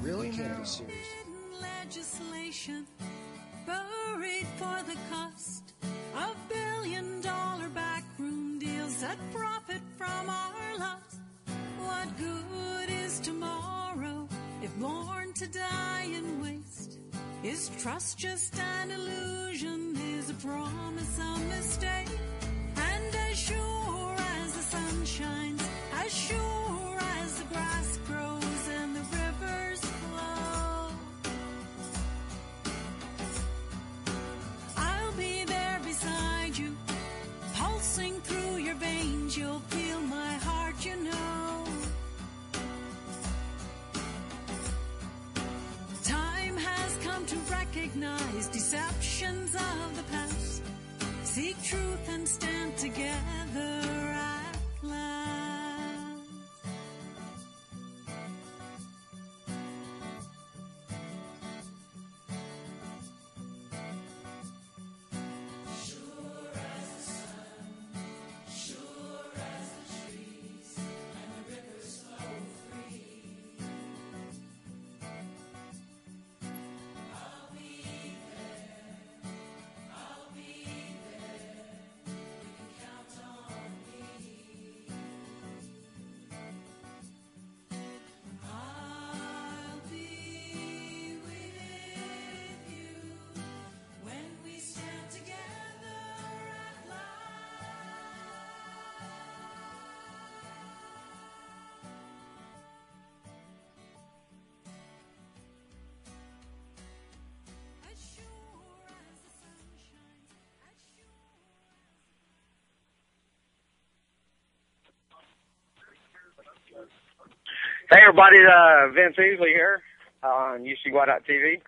really can't be serious. Legislation buried for the cost of billion-dollar backroom deals that profit from our loss. What good is tomorrow if born to die in waste? Is trust just an illusion? Is a promise a mistake? And as sure as the sun shines, as sure as the grass grows and the rivers flow, I'll be there beside you, pulsing through your veins. You'll feel my heart, you know. Time has come to recognize deceptions of the past, seek truth and stand together at last. Sure as the sun, sure as the trees, and the rivers flow free, I'll be there, I'll be there, you can count on me. I'll be with you when we stand together at last. As sure as the sun shines, as sure Hey everybody, Vince Easley here on UCY.TV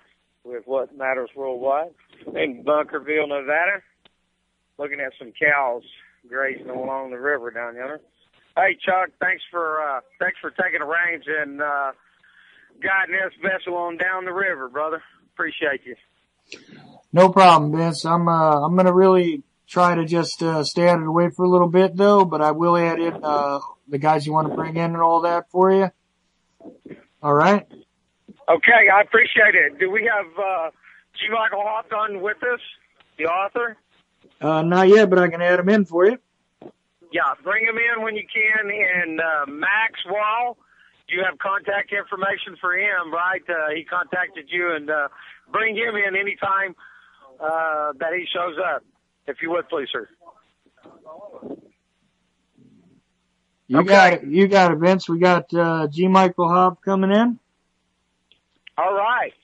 with What Matters Worldwide in Bunkerville, Nevada, looking at some cows grazing along the river down yonder. Hey Chuck, thanks for taking the reins and guiding this vessel on down the river, brother. Appreciate you. No problem, Vince. I'm gonna really try to just stay out of the way for a little bit though, but I will add in the guys you want to bring in and all that for you. All right. Okay, I appreciate it. Do we have G. Michael Hoff on with us, the author? Not yet, but I can add him in for you. Yeah, bring him in when you can. And Max Wall, you have contact information for him, right? He contacted you, and bring him in anytime that he shows up, if you would, please, sir. You got it, Vince. We got G. Michael Hobb coming in. All right.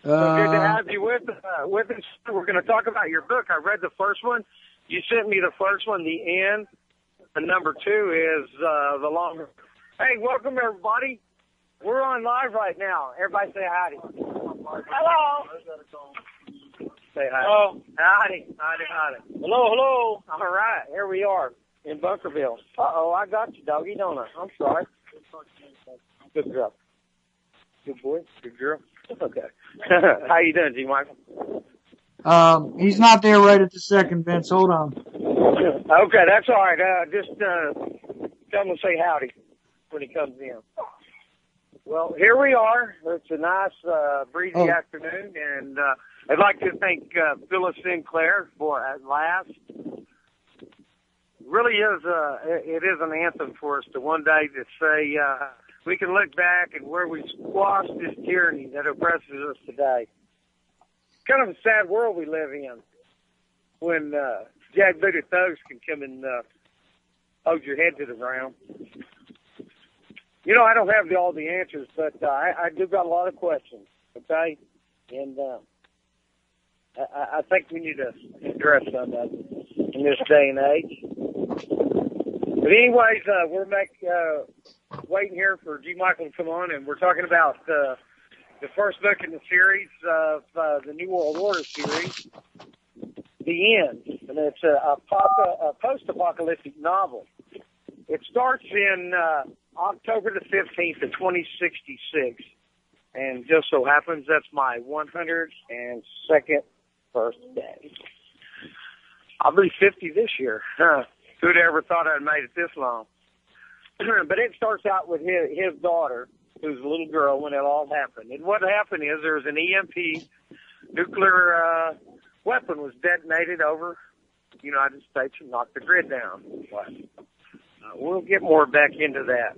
So good to have you with us. We're going to talk about your book. I read the first one. You sent me the first one, the end. And number 2 is the longer. Hey, welcome, everybody. We're on live right now. Everybody say howdy. Hello. Say hi. Hello. Howdy. Hello. All right. Here we are in Bunkerville. Uh-oh, I got you, doggy, don't I? I'm sorry. Good girl. Good boy. Good girl. Okay. How you doing, G. Michael? He's not there right at the second, Vince. Hold on. Okay, that's all right. Just tell him to say howdy when he comes in. Well, here we are. It's a nice, breezy afternoon, and I'd like to thank Phyllis Sinclair for At Last. Really is it is an anthem for us to one day to say we can look back at where we squashed this tyranny that oppresses us today. Kind of a sad world we live in when jackbooted thugs can come and hold your head to the ground. You know, I don't have all the answers, but I do got a lot of questions, okay? And I think we need to address some of it in this day and age. But anyways, we're waiting here for G. Michael to come on, and we're talking about the first book in the series of the New World Order series, The End. And it's a post-apocalyptic novel. It starts in October the 15th of 2066. And just so happens that's my 102nd birthday. I'll be 50 this year. Who'd ever thought I'd made it this long? But it starts out with his daughter, who was a little girl when it all happened. And what happened is there was an EMP nuclear weapon was detonated over the United States and knocked the grid down. We'll get more back into that.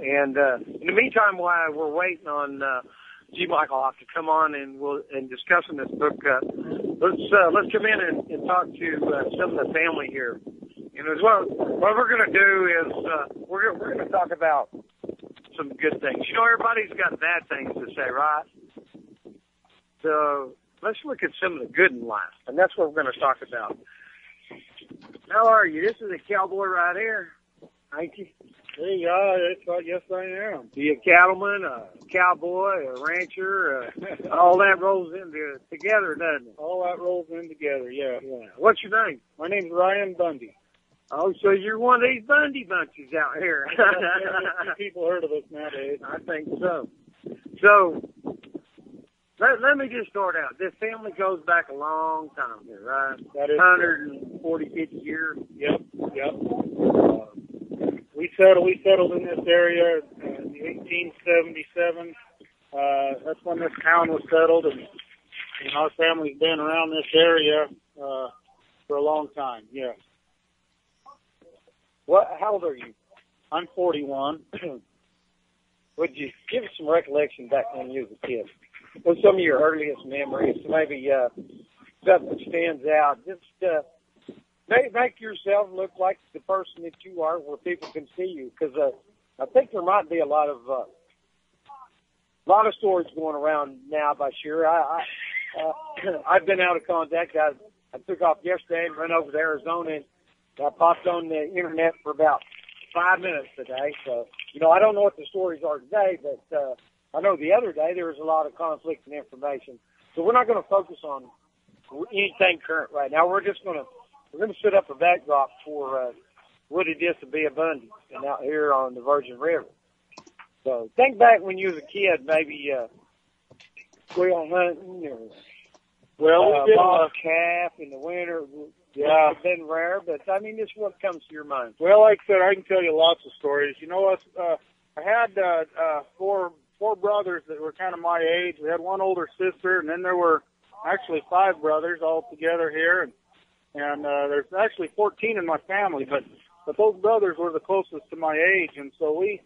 And in the meantime, while we're waiting on G. Michael Hoff to come on and discussing this book, let's come in and talk to some of the family here. And as well, what we're going to do is we're going to talk about some good things. Everybody's got bad things to say, right? So let's look at some of the good in life, and that's what we're going to talk about. How are you? This is a cowboy right here, ain't you? Hey, yes, I am. Be a cattleman, a cowboy, a rancher, all that rolls together, doesn't it? All that rolls in together, yeah. What's your name? My name's Ryan Bundy. Oh, so you're one of these Bundy bunches out here. People heard of us nowadays. I think so. So, let me just start out. This family goes back a long time here, right? That is 140, 50 years. Yep. We settled in this area in 1877. That's when this town was settled, and our family's been around this area for a long time. Yes. How old are you? I'm 41. Would you give us some recollection back when you was a kid? What's some of your earliest memories? Maybe stuff that stands out. Just make yourself look like the person that you are, where people can see you. Because I think there might be a lot of stories going around now. By sure, I've been out of contact. I took off yesterday and went over to Arizona, and I popped on the internet for about 5 minutes today. So I don't know what the stories are today, but I know the other day there was a lot of conflicting information. So we're not going to focus on anything current right now. We're going to set up a backdrop for what it is to be a Bundy and out here on the Virgin River. So think back when you was a kid, maybe squirrel hunting or bob calf in the winter. Yeah, it's been rare, but I mean, this is what comes to your mind. Well, like I said, I can tell you lots of stories. I had four brothers that were kind of my age. We had one older sister, and then there were actually 5 brothers all together here, and there's actually 14 in my family, but those brothers were the closest to my age, and so we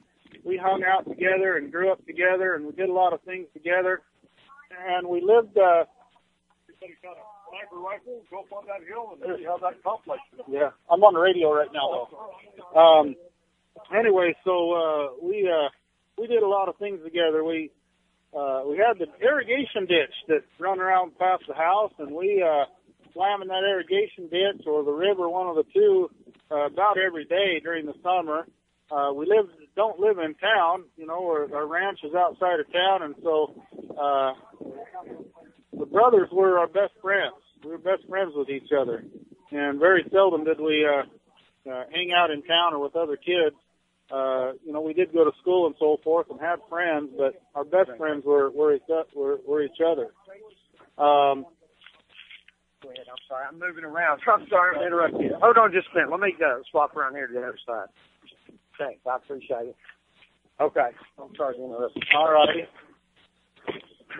hung out together and grew up together, and we did a lot of things together, and we lived. Sniper rifle, go up on that hill and see how that complex is. Yeah, I'm on the radio right now, though. Anyway, so we did a lot of things together. We had the irrigation ditch that run around past the house, and we swam in that irrigation ditch or the river, one of the two, about every day during the summer. We don't live in town, our ranch is outside of town, and so the brothers were our best friends. We were best friends with each other, and very seldom did we hang out in town or with other kids. We did go to school and so forth and had friends, but our best friends were each other. Go ahead. I'm sorry. I'm moving around. I'm sorry to interrupt you. Hold on just a minute. Let me swap around here to the other side. Thanks. I appreciate it. Okay. I'm sorry to interrupt you. All righty.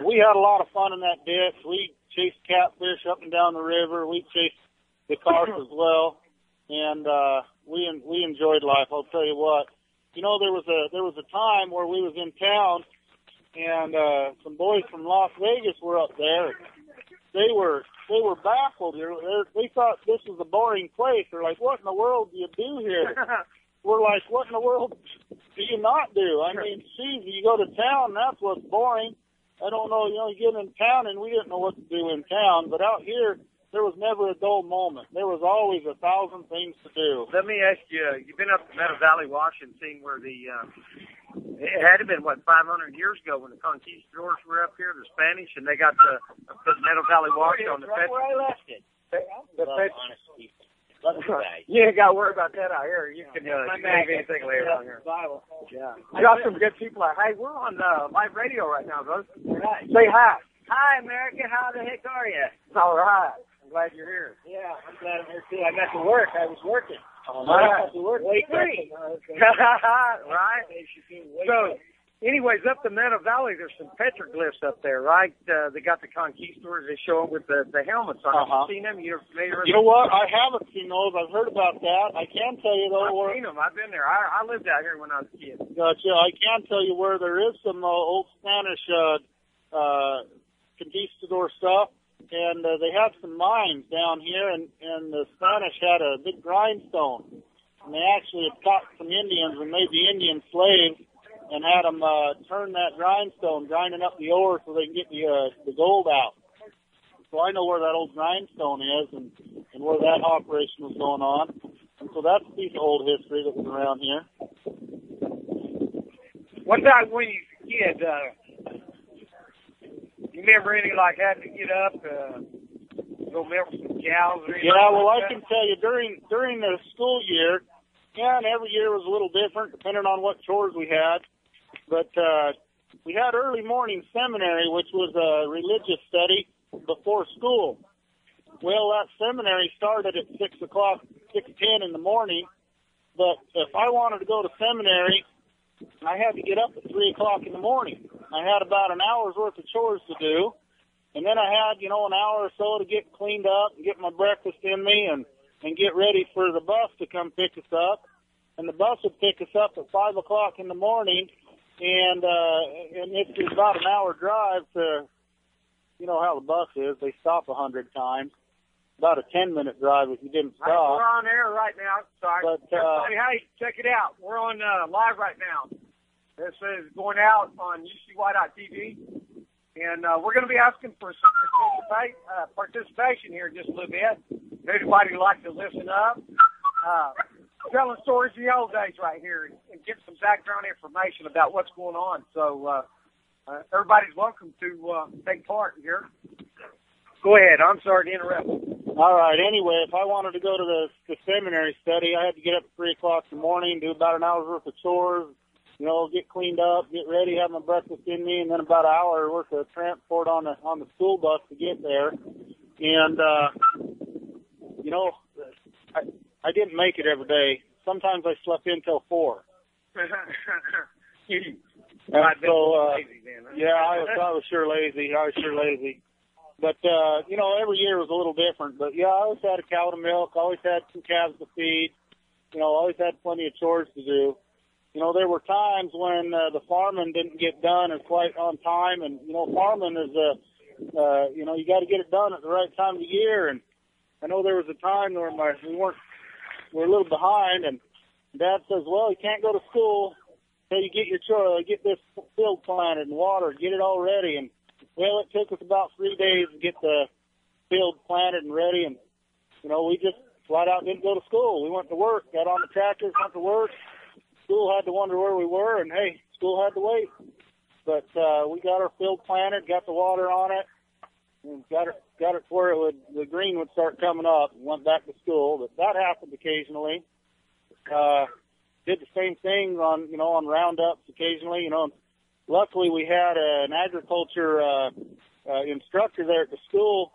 We had a lot of fun in that ditch. We chased catfish up and down the river. We chased the carp as well, and we enjoyed life. I'll tell you what. There was a time where we was in town, and some boys from Las Vegas were up there. They were baffled. They thought this was a boring place. They're like, "What in the world do you do here?" We're like, "What in the world do you not do?" I mean, geez, you go to town, that's what's boring. I don't know, you get in town, and we didn't know what to do in town. But out here, there was never a dull moment. There was always 1,000 things to do. Let me ask you, you've been up to Meadow Valley Wash and seen where it had to have been, 500 years ago when the conquistadors were up here, the Spanish, and they got the Meadow Valley Wash on the right where I left it. You ain't got to worry about that out here. You can leave anything later on here. Yeah. I got some good people like, hey, we're on live radio right now, bro. Right. Say hi. Hi, America. How the heck are you? All right. I'm glad you're here. Yeah, I'm glad I'm here, too. I got to work. I was working. All right. I got to work. Wake up. Right. anyways, up the Meadow Valley, there's some petroglyphs up there, right? They got the conquistadors. They show them with the helmets on. Have you seen them? You're familiar? You know what? I haven't seen those. I've heard about that. I can tell you though. I've seen them. I've been there. I lived out here when I was a kid. Gotcha. I can tell you where there is some old Spanish conquistador stuff, and they have some mines down here, and the Spanish had a big grindstone, and they actually had caught some Indians and made the Indian slaves and had them turn that grindstone, grinding up the ore so they can get the gold out. So I know where that old grindstone is and where that operation was going on. And so that's a piece of old history that was around here. What time when you were a kid, you remember any like having to get up, go milk some cows or anything? Yeah, well, like I can tell you during the school year, yeah, and every year was a little different depending on what chores we had. But we had early morning seminary, which was a religious study before school. Well, that seminary started at 6:10 in the morning. But if I wanted to go to seminary, I had to get up at 3 o'clock in the morning. I had about an hour's worth of chores to do. And then I had, an hour or so to get cleaned up and get my breakfast in me and get ready for the bus to come pick us up. And the bus would pick us up at 5 o'clock in the morning. And it's about an hour drive to, you know how the bus is. They stop 100 times. About a 10-minute drive if you didn't stop. Hey, we're on air right now. Sorry. But, hey, check it out. We're on live right now. This is going out on UCY.TV. And we're going to be asking for some participation here in just a little bit. Anybody would like to listen up? Telling stories of the old days right here and get some background information about what's going on. So everybody's welcome to take part here. Go ahead. I'm sorry to interrupt. All right. Anyway, if I wanted to go to the seminary study, I had to get up at 3 o'clock in the morning, do about an hour's worth of chores, get cleaned up, get ready, have my breakfast in me, and then about an hour worth of transport on the school bus to get there. And, I didn't make it every day. Sometimes I slept in till 4. And so, yeah, I was sure lazy. But, every year was a little different. But, yeah, I always had a cow to milk, always had some calves to feed, always had plenty of chores to do. There were times when the farming didn't get done as quite on time. And, farming is, you got to get it done at the right time of the year. And I know there was a time where we were a little behind, and Dad says, well, you can't go to school until you get get this field planted and watered, get it all ready. And, well, it took us about 3 days to get the field planted and ready. And, we just flat out didn't go to school. We went to work, got on the tractors, went to work. School had to wonder where we were, and, hey, school had to wait. But we got our field planted, got the water on it, and got it where the green would start coming up, and went back to school. But that happened occasionally. Did the same thing on roundups occasionally. Luckily we had an agriculture instructor there at the school.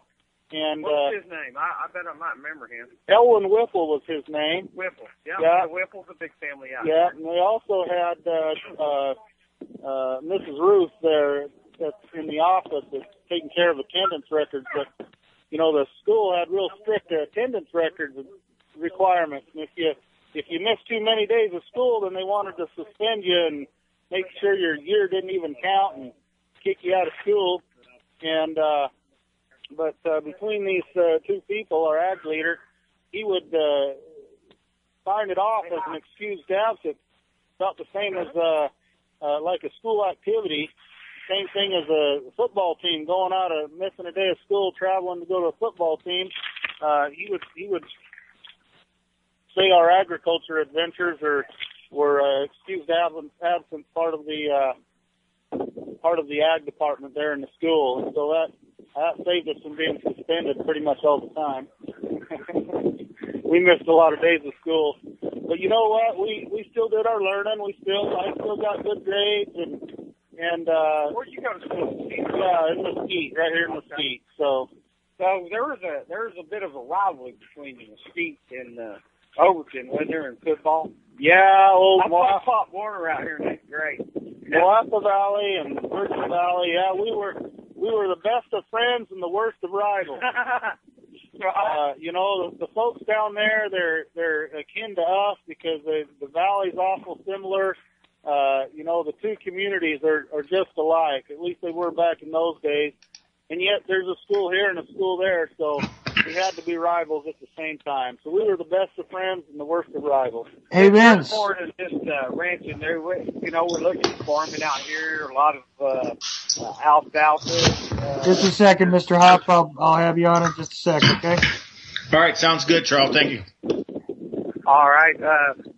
And what's his name? I bet I might remember him. Elwin Whipple was his name. Whipple, yeah. Whipple's a big family out there. Yeah, and we also had Mrs. Ruth there that's in the office that's taking care of attendance records. But, the school had real strict attendance records requirements. And if you missed too many days of school, then they wanted to suspend you and make sure your year didn't even count and kick you out of school. And but between these two people, our ag leader, he would sign it off as an excused absence, about the same as like a school activity. Same thing as a football team going out of missing a day of school, traveling to go to a football team. He would say our agriculture adventures were excused absence part of the ag department there in the school, and so that saved us from being suspended pretty much all the time. We missed a lot of days of school, but you know what? We still did our learning. I still got good grades and where'd you go to school? Yeah, in Mesquite, right here in Mesquite. So there was a bit of a rivalry between Mesquite and Overton, wasn't there, in football? Yeah, I fought Warner out here in 8th grade. Moapa Valley and Virgin Valley. Yeah, we were the best of friends and the worst of rivals. You know, the folks down there, they're akin to us because the valley's awful similar. You know, the two communities are just alike. At least they were back in those days. And yet there's a school here and a school there, so we had to be rivals at the same time. So we were the best of friends and the worst of rivals. Hey, Vince. More than just ranching. There, you know, we're looking at farming out here. A lot of alfalfa. Just a second, Mr. Hop. I'll have you on in just a second, okay? All right, sounds good, Charles. Thank you. All right.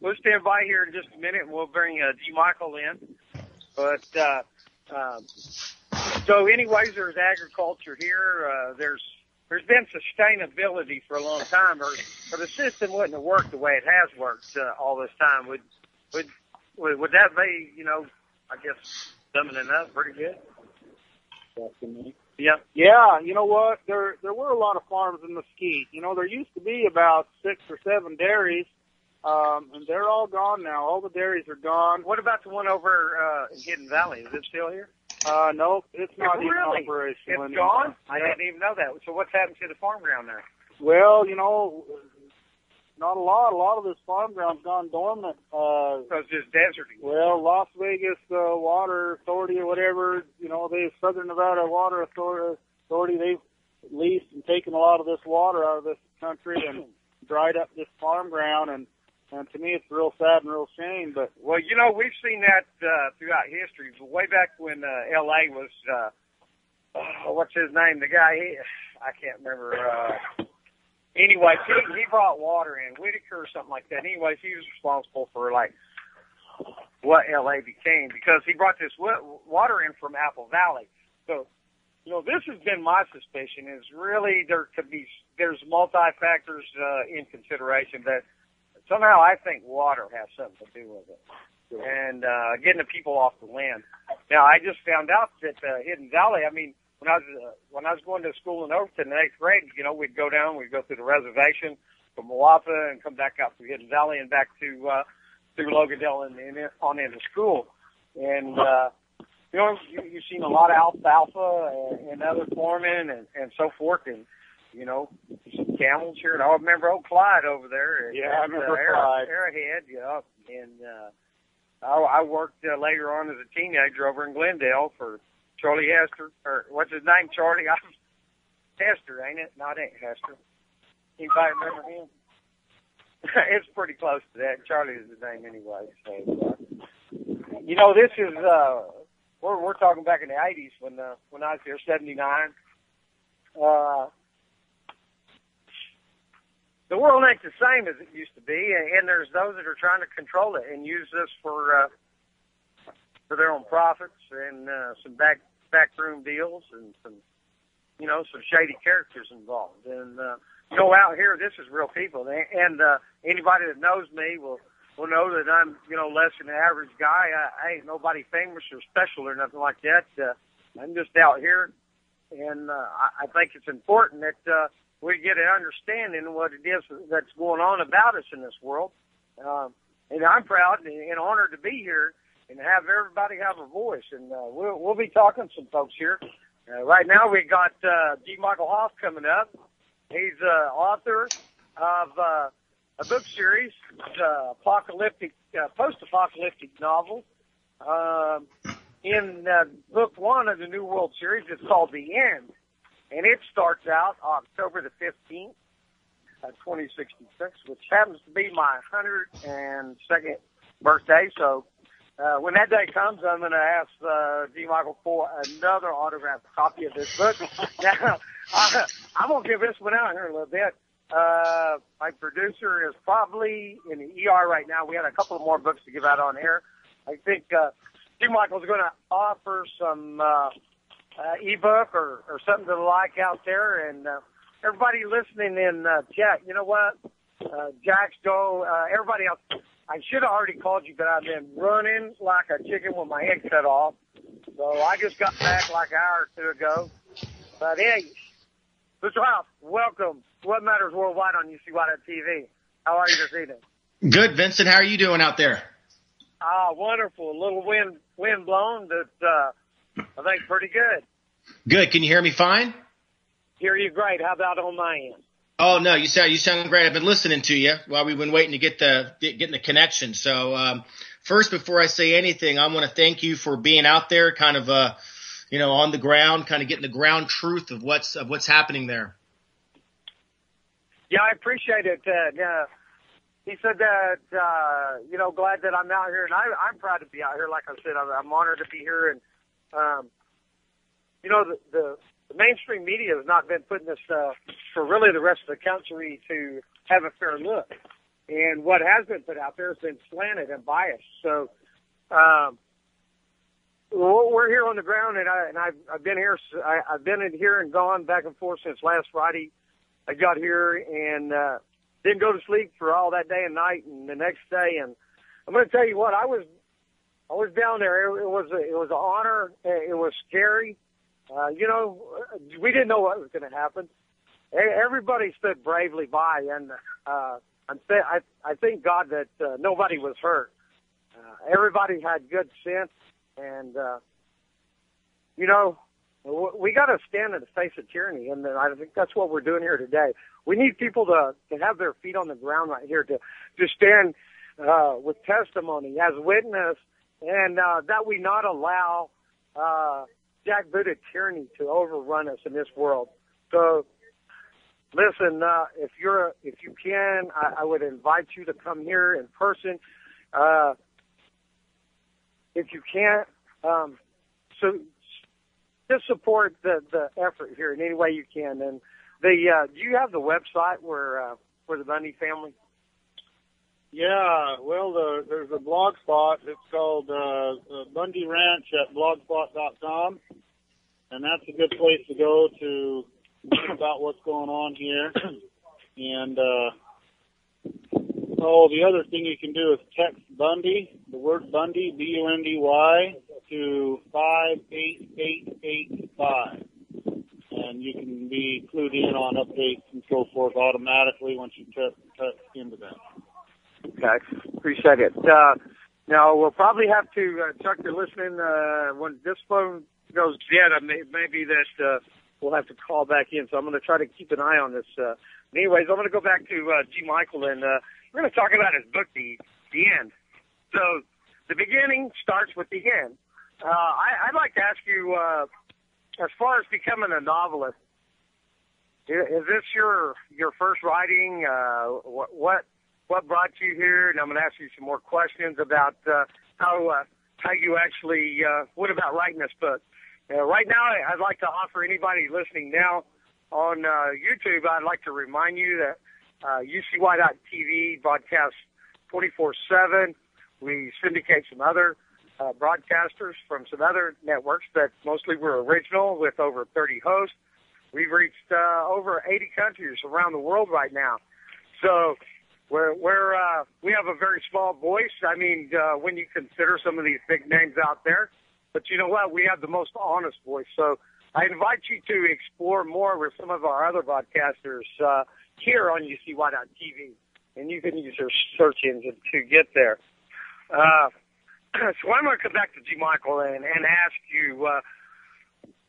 We'll stand by here in just a minute, and we'll bring D. Michael in. But so, anyways, there's agriculture here. There's been sustainability for a long time, or the system wouldn't have worked the way it has worked all this time. Would that be, you know, I guess summing it up pretty good? Yeah. Yeah, you know what? There were a lot of farms in Mesquite. You know, there used to be about 6 or 7 dairies, and they're all gone now. All the dairies are gone. What about the one over in Hidden Valley? Is it still here? No, it's not even Really? operational It's anymore. gone? I didn't even know that. So what's happened to the farm ground there? Well, you know, not a lot. A lot of this farm ground's gone dormant. So it's just deserty. Well, Las Vegas Water Authority or whatever, you know, Southern Nevada Water Authority, they've leased and taken a lot of this water out of this country and dried up this farm ground, and to me it's real sad and real shame. But Well, you know, we've seen that throughout history. Way back when L.A. was, what's his name? The guy, I can't remember. Anyways, he brought water in, Whitaker or something like that. Anyways, he was responsible for, like, what L.A. became because he brought this water in from Apple Valley. So, you know, this has been my suspicion is really there's multi-factors in consideration that somehow I think water has something to do with it. And getting the people off the land. Now, I just found out that Hidden Valley, I mean, when I was going to school in Overton in 8th grade, you know, we'd go through the reservation from Moapa and come back out through Hidden Valley and back to through Logadale and on into school. And you know, you've seen a lot of alfalfa and other farming and so forth, and you know, some camels here. And I remember old Clyde over there. Yeah, I remember Clyde. Arrowhead, yeah. And I worked later on as a teenager over in Glendale for Charlie Hester, or what's his name, Charlie? Hester, ain't it? No, it ain't Hester. Anybody remember him? It's pretty close to that. Charlie is his name anyway. So, you know, this is we're talking back in the 80s when I was here, 79. The world ain't the same as it used to be, and there's those that are trying to control it and use this for their own profits and some backroom deals and some shady characters involved. And you know, out here, this is real people, and anybody that knows me will know that I'm, you know, less than the average guy. I ain't nobody famous or special or nothing like that. I'm just out here, and I think it's important that we get an understanding of what it is that's going on about us in this world. And I'm proud and honored to be here and have everybody have a voice. And we'll be talking to some folks here. Right now we got D. Michael Hoff coming up. He's author of a book series, apocalyptic, post-apocalyptic novel. In book 1 of the New World Series, it's called The End. And it starts out October the 15th, 2066, which happens to be my 102nd birthday. So when that day comes, I'm going to ask D. Michael for another autographed copy of this book. Now, I'm going to give this one out here in a little bit. My producer is probably in the ER right now. We had a couple of more books to give out on air. I think D. Michael's going to offer some ebook or something to like out there. And everybody listening in chat, you know what? Jax, Joe, everybody else, I should have already called you, but I've been running like a chicken with my head cut off. So I just got back like an hour or two ago. But hey, Mr. House, welcome. What Matters Worldwide on UCY TV. How are you this evening? Good, Vincent. How are you doing out there? Wonderful. A little wind blown, but I think pretty good. Good. Can you hear me fine? Hear you great. How about on my end? Oh no, you sound great. I've been listening to you while we've been waiting to getting the connection. So first, before I say anything, I want to thank you for being out there, kind of on the ground, kind of getting the ground truth of what's happening there. Yeah, I appreciate it. He said that glad that I'm out here, and I'm proud to be out here. Like I said, I'm honored to be here, and the mainstream media has not been putting this for really the rest of the country to have a fair look. And what has been put out there has been slanted and biased. So we're here on the ground, and I've been here. I've been in here and gone back and forth since last Friday. I got here and didn't go to sleep for all that day and night, and the next day. And I'm going to tell you what, I was down there. It was an honor. It was scary. We didn't know what was going to happen. Everybody stood bravely by, and I thank God that nobody was hurt. Everybody had good sense, and we got to stand in the face of tyranny, and I think that's what we're doing here today. We need people to have their feet on the ground right here, to stand with testimony as witness, and that we not allow jackbooted tyranny to overrun us in this world. So, listen, if you can, I would invite you to come here in person. If you can't, so just support the effort here in any way you can. And do you have the website where the Bundy family? Yeah, well, there's a blog spot. It's called Bundy Ranch at blogspot.com, and that's a good place to go to learn about what's going on here. And the other thing you can do is text Bundy, the word Bundy, B-U-N-D-Y, to 58885, and you can be clued in on updates and so forth automatically once you text into that. Okay, appreciate it. Now, we'll probably have to, Chuck, you're listening, when this phone goes dead, maybe that we'll have to call back in, so I'm going to try to keep an eye on this. Anyways, I'm going to go back to G. Michael, and we're going to talk about his book, The End. So the beginning starts with the end. I'd like to ask you, as far as becoming a novelist, is this your first writing? What brought you here? And I'm going to ask you some more questions about how you actually went about writing this book. Right now, I'd like to offer anybody listening now on YouTube, I'd like to remind you that UCY.TV broadcasts 24/7. We syndicate some other broadcasters from some other networks that mostly were original with over 30 hosts. We've reached over 80 countries around the world right now. So we have a very small voice. I mean, when you consider some of these big names out there, but you know what? We have the most honest voice. So I invite you to explore more with some of our other broadcasters here on UCY.TV, and you can use your search engine to get there. So I'm going to come back to G. Michael and ask you,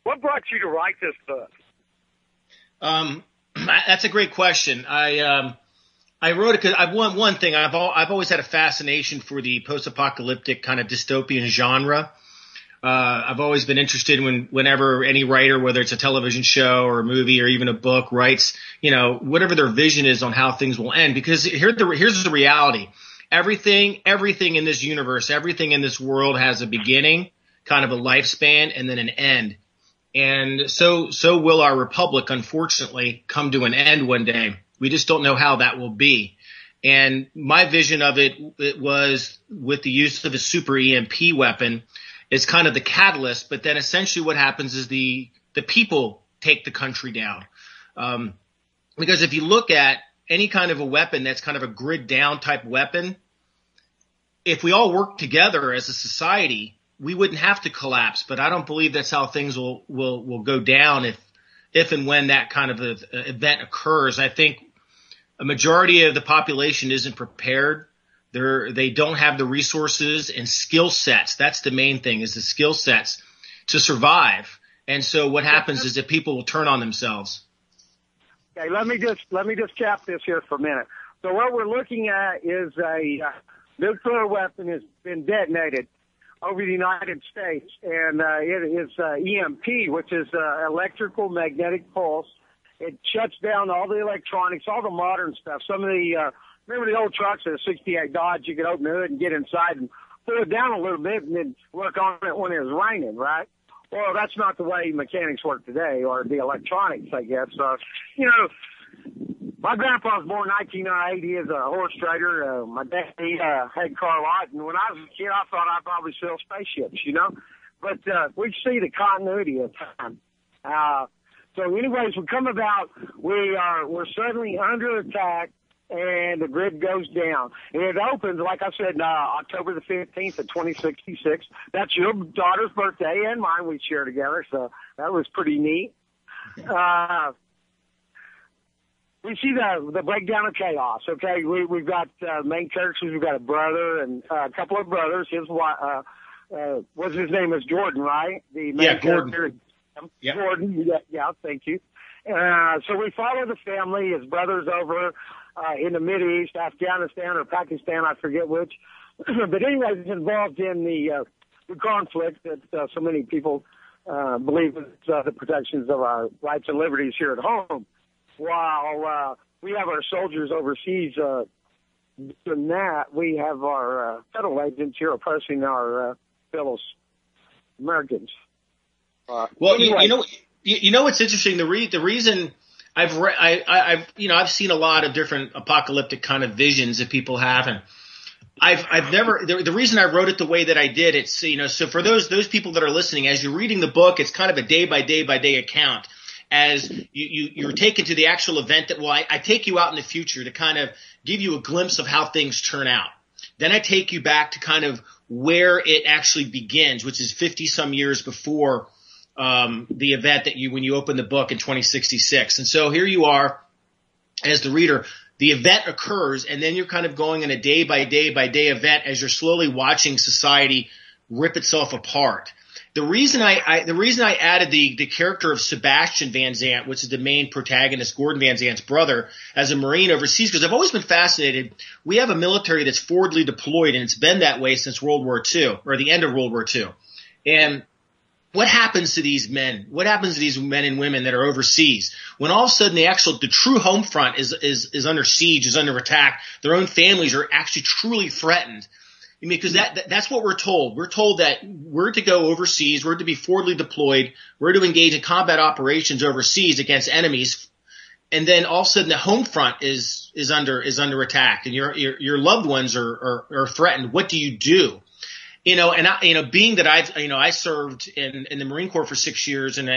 what brought you to write this book? That's a great question. I wrote it because one thing. I've always had a fascination for the post-apocalyptic kind of dystopian genre. I've always been interested whenever any writer, whether it's a television show or a movie or even a book, writes, whatever their vision is on how things will end. Because here's the reality. Everything in this universe, everything in this world has a beginning, kind of a lifespan, and then an end. And so will our republic, unfortunately, come to an end one day. We just don't know how that will be. And my vision of it was with the use of a super EMP weapon is kind of the catalyst, but then essentially what happens is the people take the country down. Because if you look at any kind of a weapon that's kind of a grid down type weapon, if we all work together as a society, we wouldn't have to collapse. But I don't believe that's how things will go down if and when that kind of event occurs. I think a majority of the population isn't prepared They don't have the resources and skill sets. That's the main thing, is the skill sets to survive. And so what happens is that people will turn on themselves. Okay, let me just cap this here for a minute. So what we're looking at is a nuclear weapon has been detonated over the United States, and it is EMP, which is electrical magnetic pulse. It shuts down all the electronics, all the modern stuff. Some of the remember the old trucks, a '68 Dodge, you could open the hood and get inside and pull it down a little bit and then work on it when it was raining, right? Well, that's not the way mechanics work today, or the electronics, I guess. You know, my grandpa was born in 1980 as a horse trader. My dad, he had car lot, and when I was a kid, I thought I'd probably sell spaceships, you know. But we see the continuity of time. So anyways, we come about, we're suddenly under attack, and the grid goes down. And it opens, like I said, October the 15th of 2066. That's your daughter's birthday and mine we share together, so that was pretty neat. We see the breakdown of chaos, okay? We've got main characters. We've got a brother and a couple of brothers. His what's his name is Jordan, right? The main character. Yeah. Jordan, yeah, thank you. So we follow the family. His brother's over in the Mideast, Afghanistan or Pakistan, I forget which. But anyway, he's involved in the conflict that so many people believe is the protections of our rights and liberties here at home. While we have our soldiers overseas doing that, we have our federal agents here oppressing our fellow Americans. Well, anyway. you know what's interesting? The reason I've seen a lot of different apocalyptic kind of visions that people have, and I've never, the reason I wrote it the way that I did, it's, so for those people that are listening, as you're reading the book, it's kind of a day by day account. As you're taken to the actual event that, I take you out in the future to kind of give you a glimpse of how things turn out. Then I take you back to kind of where it actually begins, which is 50 some years before the event that when you open the book in 2066. And so here you are as the reader, the event occurs, and then you're kind of going in a day by day event as you're slowly watching society rip itself apart. The reason I added the character of Sebastian Van Zandt, which is the main protagonist, Gordon Van Zandt's brother, as a Marine overseas, because I've always been fascinated. We have a military that's forwardly deployed, and it's been that way since World War II, or the end of World War II. And what happens to these men? What happens to these men and women that are overseas when all of a sudden the true home front is under siege, is under attack? Their own families are actually truly threatened. I mean, because that's what we're told. We're told that we're to go overseas, we're to be forwardly deployed, we're to engage in combat operations overseas against enemies, and then all of a sudden the home front is under attack, and your loved ones are threatened. What do you do? Being that I served in the Marine Corps for 6 years, and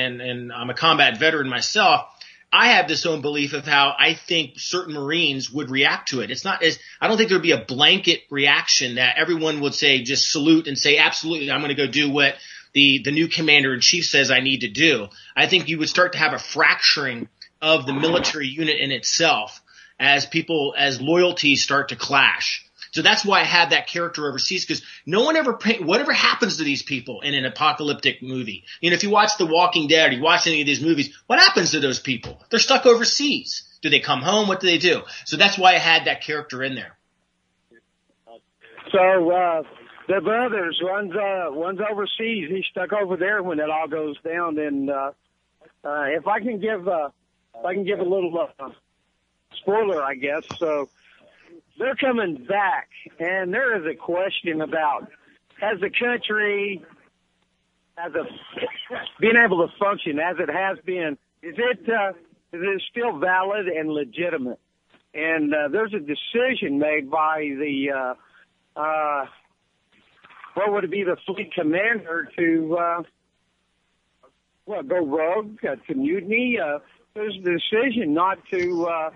I'm a combat veteran myself, I have this own belief of how I think certain Marines would react to it. I don't think there would be a blanket reaction that everyone would say, just salute and say, absolutely, I'm going to go do what the new commander in chief says I need to do. I think you would start to have a fracturing of the military unit in itself as loyalties start to clash. So that's why I had that character overseas, because no one whatever happens to these people in an apocalyptic movie. If you watch The Walking Dead or you watch any of these movies, what happens to those people? They're stuck overseas. Do they come home? What do they do? So that's why I had that character in there. So, the brothers, one's overseas. He's stuck over there when it all goes down. And, if I can give a little, spoiler, I guess. So, they're coming back, and there is a question about, has the country, being able to function as it has been, is it still valid and legitimate? And there's a decision made by the, what would it be, the fleet commander to, go rogue, to mutiny. There's a decision not to,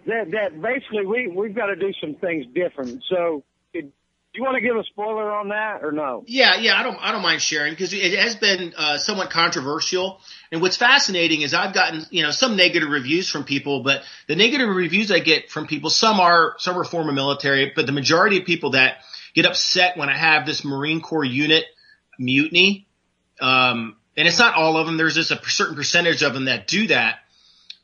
that basically we've got to do some things different. So Do you want to give a spoiler on that or no? Yeah, I don't mind sharing because it has been somewhat controversial. And what's fascinating is I've gotten, some negative reviews from people, but the negative reviews I get from people, some are former military, but the majority of people that get upset when I have this Marine Corps unit mutiny, and it's not all of them. There's just a certain percentage of them that do that.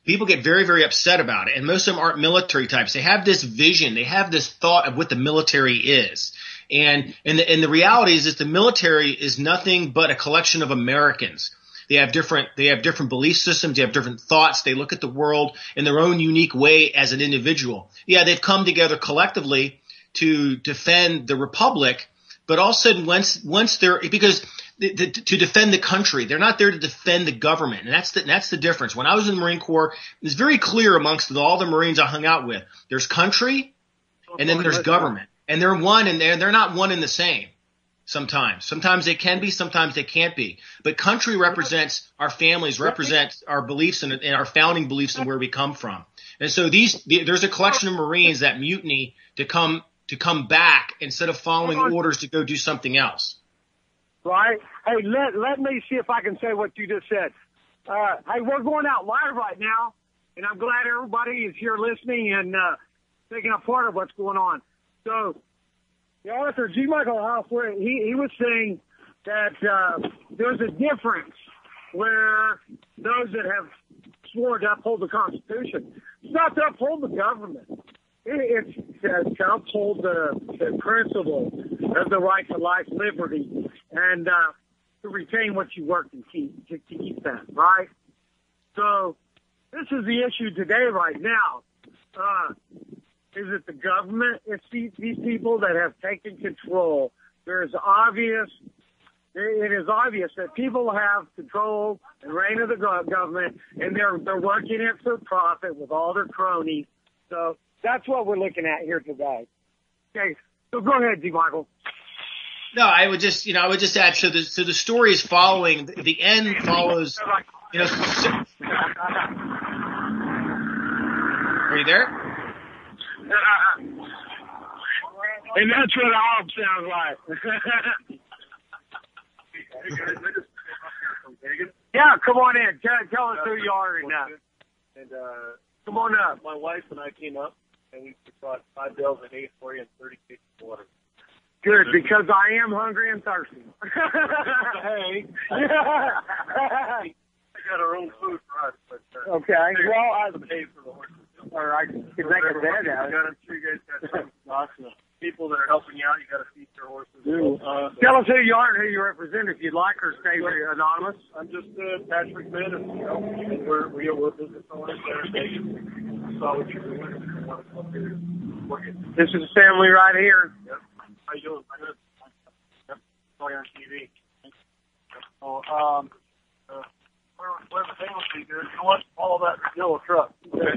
People get very, very upset about it. And most of them aren't military types. They have this vision. They have this thought of what the military is. And the reality is that the military is nothing but a collection of Americans. They have different belief systems. They have different thoughts. They look at the world in their own unique way as an individual. Yeah, they've come together collectively to defend the republic, but all of a sudden once they're, because to defend the country, they're not there to defend the government. And that's the difference. When I was in the Marine Corps, it was very clear amongst all the Marines I hung out with. There's country and then there's government. And they're one and they're not one and the same. Sometimes they can be, sometimes they can't be. But country represents our families, represents our beliefs and our founding beliefs and where we come from. And so there's a collection of Marines that mutiny to come back instead of following orders to go do something else. Right. Hey, let me see if I can say what you just said. Hey, we're going out live right now, and I'm glad everybody is here listening and taking a part of what's going on. So, the author, G. Michael Hoff, he was saying that there's a difference where those that have sworn to uphold the Constitution, it's not to uphold the government. It's to uphold the principle of the right to life, liberty, and to retain what you work and keep, to keep that, right? So this is the issue today right now. Is it the government? It's these people that have taken control. It is obvious that people have control and reign of the government, and they're working it for profit with all their cronies. So that's what we're looking at here today. Okay, so go ahead, D. Michael. No, I would just add, so the story is following, the end follows, Are you there? And that's what Hob sounds like. Yeah, come on in. Tell us who you are right now. And come on up. My wife and I came up, and we brought 5 bales of hay for you and 30 cases of water. Good, because I am hungry and thirsty. Hey. We got our own food for us. But, okay. Well, I pay for the horses. Or I can make a bed out of it. I'm sure you guys got some people that are helping you out. You got to feed your horses. Tell us who you are and who you represent if you'd like, or stay anonymous. I'm just Patrick Mann, and we're business owners there in Vegas. Saw what you're doing. This is family right here. Yep. How you doing? Good. Yep. Saw you on TV. So, where the family is, you know what? Follow that yellow truck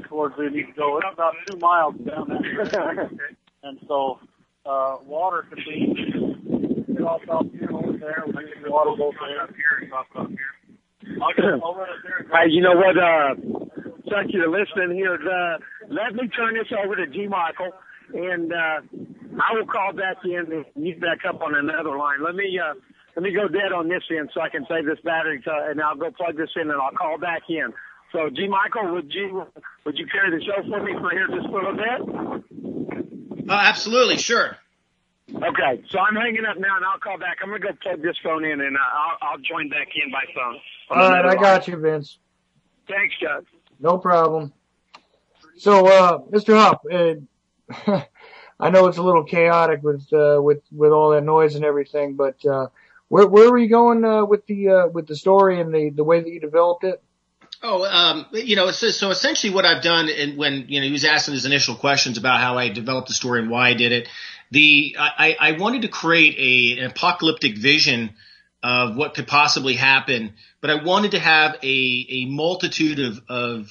towards where you need to go. It's about 2 miles down there. And so, water could be off out here over there. We can water both up here and off up here. I'll run up there. Hey, you know what? Thank you for listening here. Let me turn this over to G. Michael, and I will call back in and you back up on another line. Let me go dead on this end so I can save this battery, and I'll go plug this in and I'll call back in. So, G. Michael, would you carry the show for me for here just for a little bit? Absolutely, sure. Okay, so I'm hanging up now, and I'll call back. I'm going to go plug this phone in, and I'll join back in by phone. All right, I got you, Vince. Thanks, Chuck. No problem. So, Mr. Hupp, I know it's a little chaotic with all that noise and everything, but where were you going with the story and the way that you developed it? Oh, so essentially what I've done, and when he was asking his initial questions about how I developed the story and why I did it, I wanted to create an apocalyptic vision of what could possibly happen, but I wanted to have a multitude of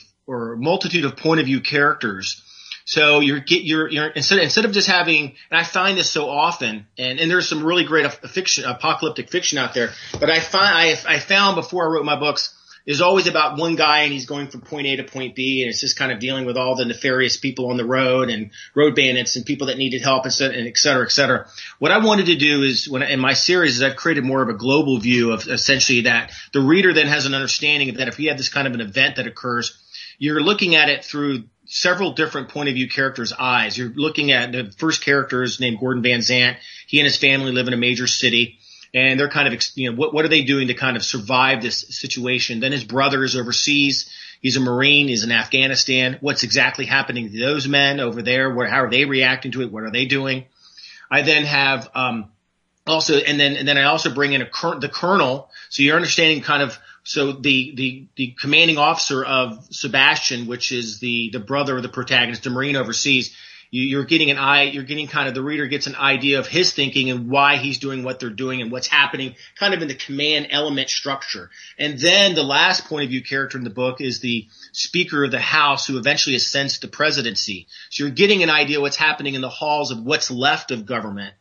point of view characters. So you're instead of just having, and I find this so often, and there's some really great apocalyptic fiction out there, but I found before I wrote my books is always about one guy and he's going from point A to point B, and it's just kind of dealing with all the nefarious people on the road and road bandits and people that needed help and et cetera, et cetera. What I wanted to do is in my series is I've created more of a global view of essentially that the reader then has an understanding that if you have this kind of an event that occurs, you're looking at it through several different point of view characters' eyes. You're looking at the first character is named Gordon Van Zant. He and his family live in a major city. And they're kind of, what are they doing to kind of survive this situation? Then his brother is overseas. He's a Marine. He's in Afghanistan. What's exactly happening to those men over there? How are they reacting to it? What are they doing? I then have, also, and then I also bring in the colonel. So you're understanding kind of, so the commanding officer of Sebastian, which is the brother of the protagonist, the Marine overseas. You're getting kind of the reader gets an idea of his thinking and why he's doing what they're doing and what's happening kind of in the command element structure. And then the last point of view character in the book is the Speaker of the House who eventually ascends to presidency. So you're getting an idea what's happening in the halls of what's left of government,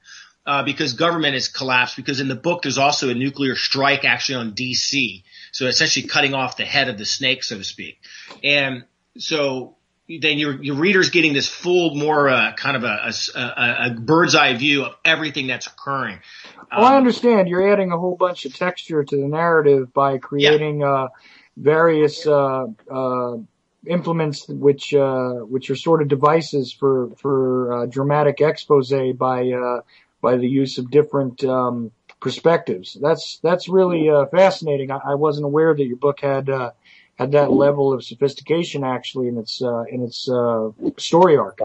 because government has collapsed, because in the book there's also a nuclear strike actually on DC. So essentially cutting off the head of the snake, so to speak. And so then your reader's getting this full, more kind of a bird's eye view of everything that's occurring. Well, I understand you're adding a whole bunch of texture to the narrative by creating various implements which are sort of devices for dramatic expose by the use of different perspectives. That's really fascinating. I wasn't aware that your book had that level of sophistication actually in its story arc.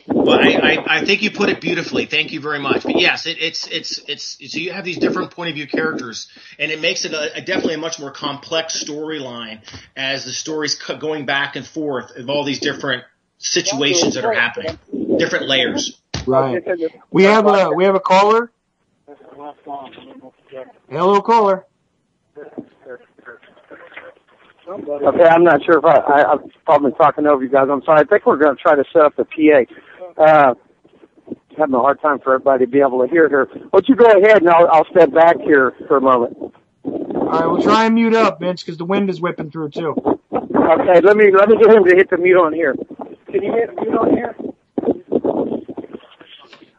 Well, I think you put it beautifully. Thank you very much. But yes, it's so you have these different point of view characters, and it makes it definitely a much more complex storyline as the story's going back and forth of all these different situations that are happening, different layers. Right. We have a caller. Hello, caller. Okay, I'm not sure if I've probably been talking over you guys. I'm sorry. I think we're going to try to set up the PA. Having a hard time for everybody to be able to hear her. Why don't you go ahead and I'll step back here for a moment. All right, we'll try and mute up, Vince, because the wind is whipping through too. Okay, let me get him to hit the mute on here. Can you hit mute on here?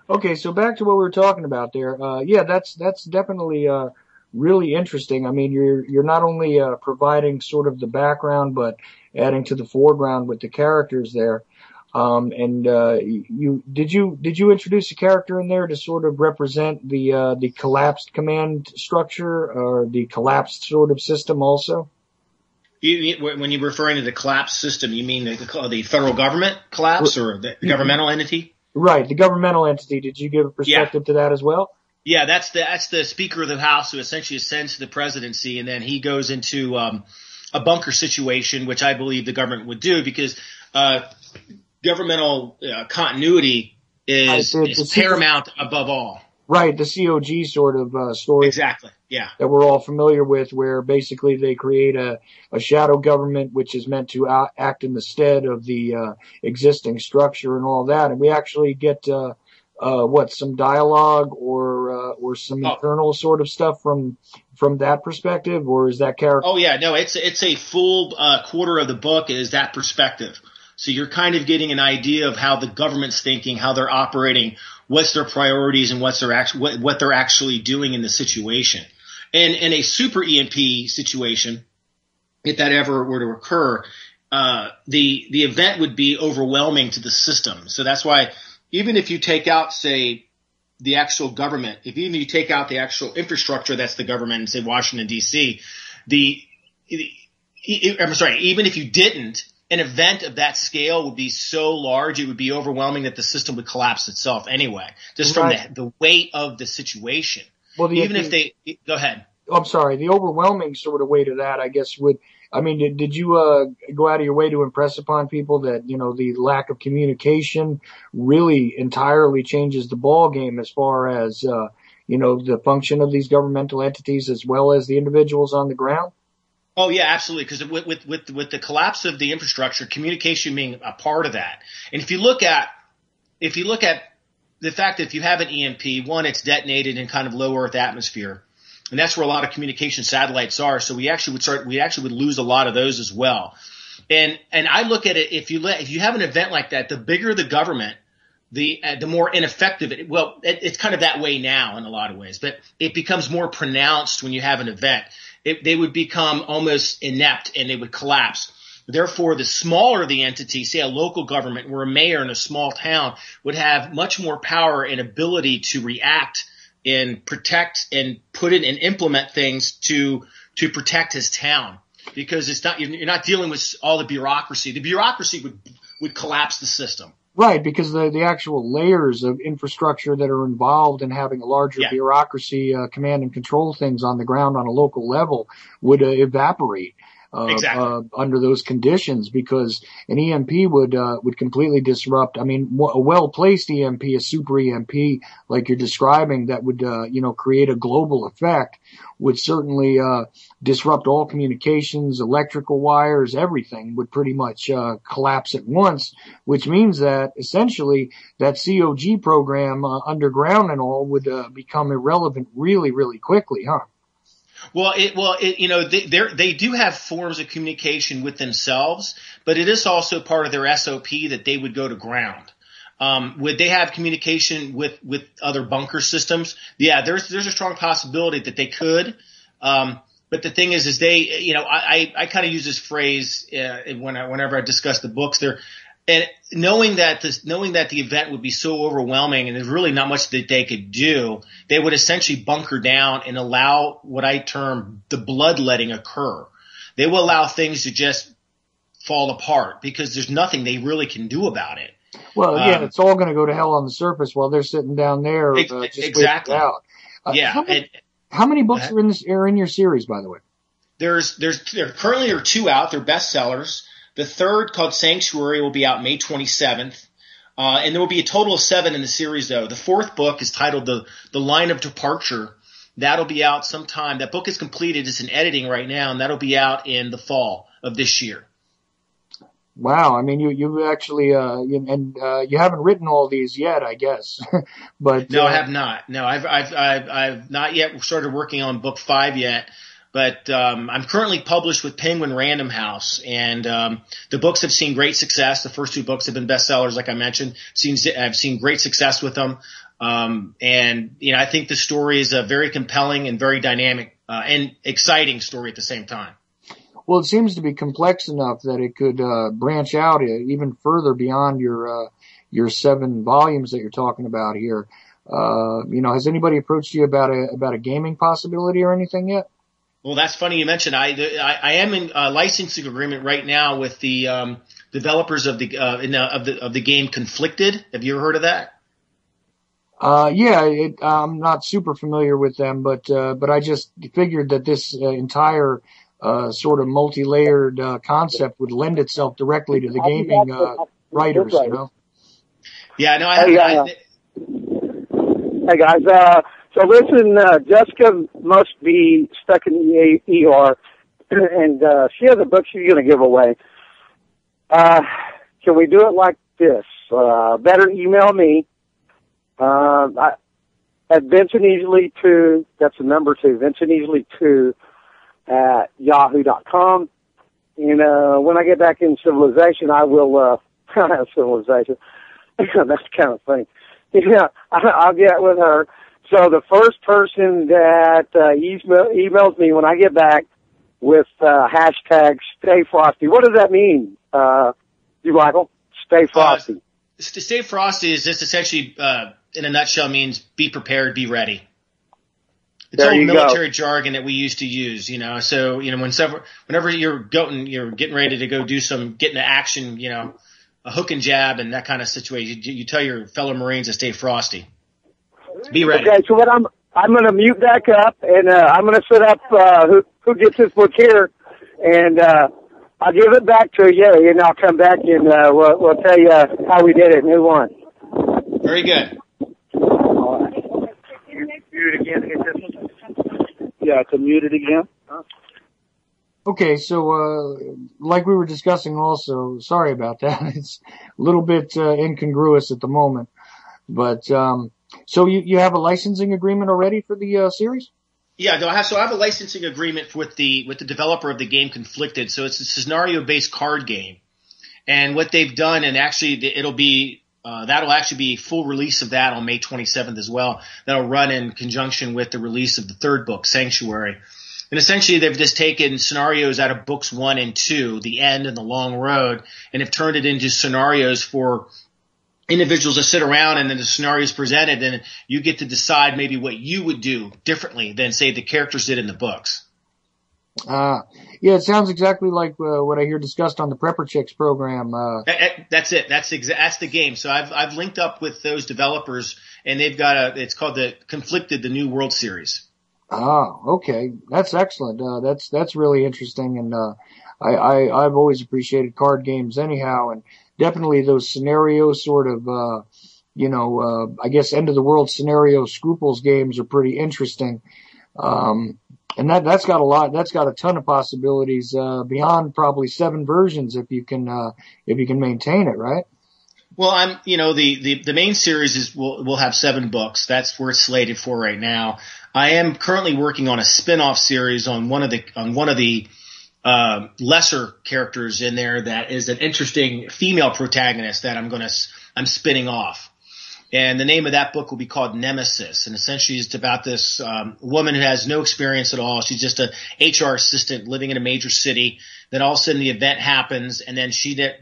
Okay, so back to what we were talking about there. That's definitely really interesting. I mean, you're not only providing sort of the background, but adding to the foreground with the characters there. Did you introduce a character in there to sort of represent the collapsed command structure or the collapsed sort of system also? When you're referring to the collapsed system, you mean the federal government collapse or the governmental entity? Right, the governmental entity. Did you give a perspective to that as well? Yeah, that's the Speaker of the House who essentially ascends to the presidency, and then he goes into a bunker situation, which I believe the government would do because governmental continuity is paramount above all. Right, the COG sort of story. Exactly, yeah. That we're all familiar with, where basically they create a shadow government which is meant to act in the stead of the existing structure and all that. And we actually get some dialogue or some internal sort of stuff from that perspective, or is that character? Oh yeah, no, it's a full quarter of the book is that perspective. So you're kind of getting an idea of how the government's thinking, how they're operating, what's their priorities, and what they're actually doing in the situation. And in a super EMP situation, if that ever were to occur, the event would be overwhelming to the system. So that's why even if you take out, say, the actual government, even if you take out the actual infrastructure that's the government in, say, Washington, D.C., even if you didn't, an event of that scale would be so large, it would be overwhelming that the system would collapse itself anyway, just from the weight of the situation. Well, go ahead. I'm sorry, the overwhelming sort of weight of that, I guess, did you go out of your way to impress upon people that, the lack of communication really entirely changes the ball game as far as, the function of these governmental entities as well as the individuals on the ground? Oh yeah, absolutely. Because with the collapse of the infrastructure, communication being a part of that, and if you look at the fact that if you have an EMP, one, it's detonated in kind of low Earth atmosphere, And that's where a lot of communication satellites are. So we actually would lose a lot of those as well. And I look at it, if you have an event like that, the bigger the government, the more ineffective it's kind of that way now in a lot of ways, but it becomes more pronounced when you have an event. They would become almost inept and they would collapse. Therefore, the smaller the entity, say a local government where a mayor in a small town would have much more power and ability to react and protect and put in and implement things to protect his town, because you're not dealing with all the bureaucracy. The bureaucracy would collapse the system. Right, because the actual layers of infrastructure that are involved in having a larger bureaucracy, command and control things on the ground on a local level would evaporate. Under those conditions, because an EMP would completely disrupt. I mean, a well-placed EMP, a super EMP, like you're describing, that would, create a global effect, would certainly, disrupt all communications, electrical wires, everything would pretty much, collapse at once, which means that essentially that COG program, underground and all would, become irrelevant really, really quickly, huh? They do have forms of communication with themselves, but it is also part of their SOP that they would go to ground. Would they have communication with other bunker systems? Yeah, there's a strong possibility that they could. But the thing is they, I kind of use this phrase, whenever I discuss the books there. And knowing that the event would be so overwhelming and there's really not much that they could do, they would essentially bunker down and allow what I term the bloodletting occur. They will allow things to just fall apart because there's nothing they really can do about it. Well, it's all going to go to hell on the surface while they're sitting down there. Just exactly. Out. How many books are in your series, by the way? There currently are 2 out. They're bestsellers. The third, called Sanctuary, will be out May 27th. And there will be a total of 7 in the series, though. The 4th book is titled The Line of Departure. That'll be out sometime. That book is completed. It's in editing right now, and that'll be out in the fall of this year. Wow. I mean, you actually, you haven't written all these yet, I guess. But no, I have not. No, I've not yet started working on book 5 yet. But I'm currently published with Penguin Random House, and the books have seen great success. The first 2 books have been bestsellers, like I mentioned. I've seen great success with them, and I think the story is a very compelling and very dynamic and exciting story at the same time. Well, it seems to be complex enough that it could branch out even further beyond your 7 volumes that you're talking about here. Has anybody approached you about a gaming possibility or anything yet? Well, that's funny you mentioned. I am in a licensing agreement right now with the developers of the game Conflicted. Have you ever heard of that? I'm not super familiar with them, but I just figured that this entire sort of multi-layered concept would lend itself directly to the gaming writers, Yeah, no, Hey guys, so listen, Jessica must be stuck in the ER, and she has a book she's going to give away. Can we do it like this? Better email me at Vincent Easley 2, that's the number 2, Vincent Easley 2 at yahoo.com. And when I get back in civilization, I will civilization. That's kind of funny. Yeah, I'll get with her. So the first person that emails me when I get back with hashtag Stay Frosty. What does that mean, you Michael? Stay Frosty. Stay Frosty is just essentially, in a nutshell, means be prepared, be ready. It's old military jargon that we used to use, So whenever you're getting ready to go do get into action, a hook and jab and that kind of situation, you tell your fellow Marines to stay frosty. Be ready. Okay, so what I'm going to mute back up, and I'm going to set up who gets this book here, and I'll give it back to you, and I'll come back and we'll tell you how we did it and who won. Very good. All right. Mute again. Yeah, to mute it again. Okay, so like we were discussing also, sorry about that. It's a little bit incongruous at the moment. But so you have a licensing agreement already for the series? Yeah, no, I have a licensing agreement with the developer of the game Conflicted. So it's a scenario-based card game. And what they've done, and actually that'll actually be full release of that on May 27th as well. That'll run in conjunction with the release of the third book, Sanctuary. And essentially they've just taken scenarios out of books 1 and 2, The End and The Long Road, and have turned it into scenarios for individuals to sit around, and then the scenario is presented, and you get to decide maybe what you would do differently than, say, the characters did in the books. Yeah, it sounds exactly like what I hear discussed on the Prepper Chicks program. That's it. That's the game. So I've linked up with those developers, and they've got it's called the Conflicted, the New World Series. Okay. That's excellent. That's really interesting, and I've always appreciated card games anyhow, and definitely those scenario sort of, I guess end of the world scenario scruples games are pretty interesting. And that's got a ton of possibilities, beyond probably 7 versions if you can maintain it, right? Well, the main series will have 7 books. That's where it's slated for right now. I am currently working on a spin-off series on one of the lesser characters in there that is an interesting female protagonist that I'm spinning off. And the name of that book will be called Nemesis. And essentially it's about this woman who has no experience at all. She's just an HR assistant living in a major city. Then all of a sudden the event happens, and then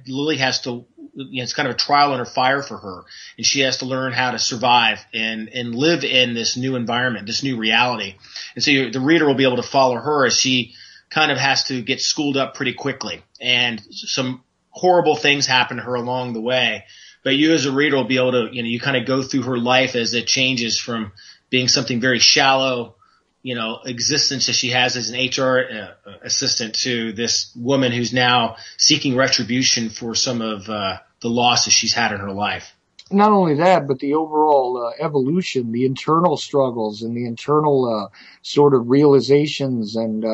Lily has to, it's kind of a trial under fire for her. And she has to learn how to survive and live in this new environment, this new reality. And so the reader will be able to follow her as she kind of has to get schooled up pretty quickly. And some horrible things happen to her along the way. But you as a reader will be able to, you kind of go through her life as it changes from being something very shallow, existence that she has as an HR assistant to this woman who's now seeking retribution for some of the losses she's had in her life. Not only that, but the overall evolution, the internal struggles and the internal sort of realizations and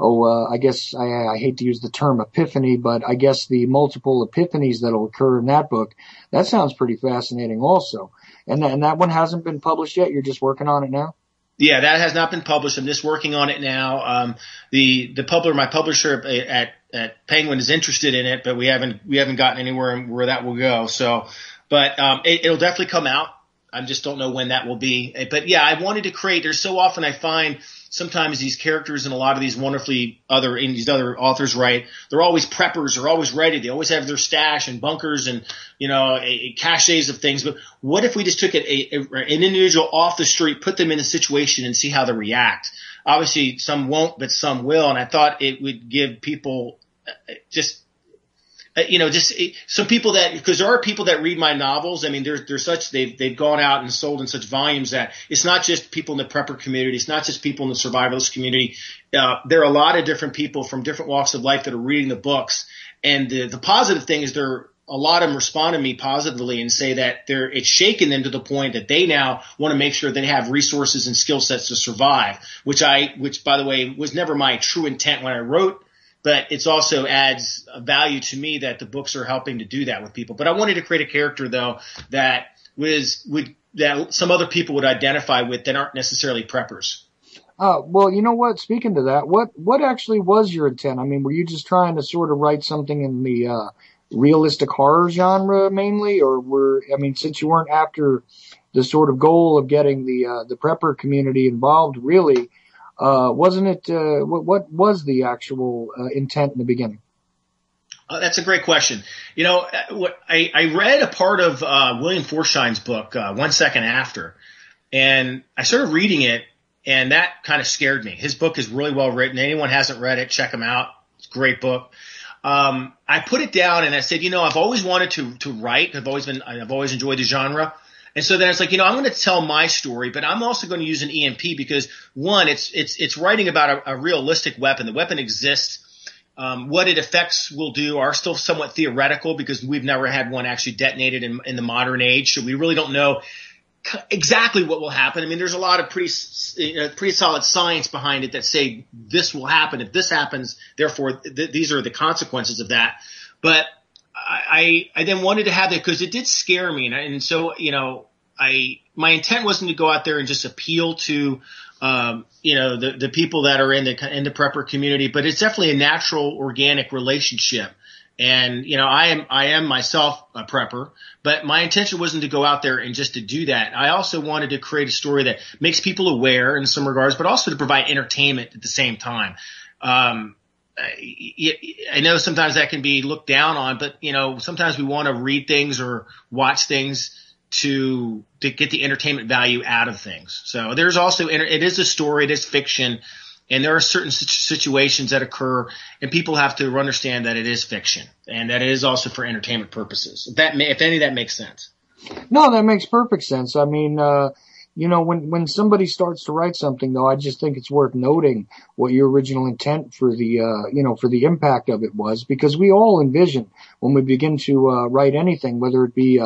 I guess I hate to use the term epiphany, but I guess the multiple epiphanies that'll occur in that book. That sounds pretty fascinating also. And that one hasn't been published yet? You're just working on it now? Yeah, that has not been published. I'm just working on it now. My publisher at Penguin is interested in it, but we haven't gotten anywhere where that will go. So, but it'll definitely come out. I just don't know when that will be. But yeah, I wanted to create. There's so often I find sometimes these characters and a lot of these these other authors write, they're always preppers, they're always ready, they always have their stash and bunkers and caches of things. But what if we just took an individual off the street, put them in a situation and see how they react? Obviously, some won't, but some will. And I thought it would give people some people because there are people that read my novels. I mean, they've gone out and sold in such volumes that it's not just people in the prepper community. It's not just people in the survivalist community. There are a lot of different people from different walks of life that are reading the books. And the positive thing is a lot of them respond to me positively and say that it's shaken them to the point that they now want to make sure they have resources and skill sets to survive, which by the way was never my true intent when I wrote. But it's also adds value to me that the books are helping to do that with people. But I wanted to create a character though that that some other people would identify with that aren't necessarily preppers. Well, you know what? Speaking to that, what actually was your intent? I mean, were you just trying to sort of write something in the realistic horror genre mainly, or since you weren't after the sort of goal of getting the prepper community involved, really? Wasn't it, what was the actual intent in the beginning? That's a great question. I read a part of William Forshine's book, 1 Second After, and I started reading it, and that kind of scared me. His book is really well written. Anyone hasn't read it, check him out. It's a great book. I put it down and I said, I've always wanted to write. I've always enjoyed the genre. And so then it's like, I'm going to tell my story, but I'm also going to use an EMP because one, it's writing about a realistic weapon. The weapon exists. What it affects will do are still somewhat theoretical because we've never had one actually detonated in the modern age. So we really don't know exactly what will happen. I mean, there's a lot of pretty solid science behind it that say this will happen. If this happens, therefore these are the consequences of that. But I then wanted to have it because it did scare me. And so, my intent wasn't to go out there and just appeal to the people that are in the prepper community, but it's definitely a natural, organic relationship. And, I am myself a prepper, but my intention wasn't to go out there and just to do that. I also wanted to create a story that makes people aware in some regards, but also to provide entertainment at the same time. I know sometimes that can be looked down on, but, sometimes we want to read things or watch things to get the entertainment value out of things. So there's also, it is a story, it is fiction. And there are certain situations that occur, and people have to understand that it is fiction and that it is also for entertainment purposes. If any of that makes sense. No, that makes perfect sense. I mean, when somebody starts to write something, though, I just think it's worth noting what your original intent for the impact of it was, because we all envision when we begin to write anything, whether it be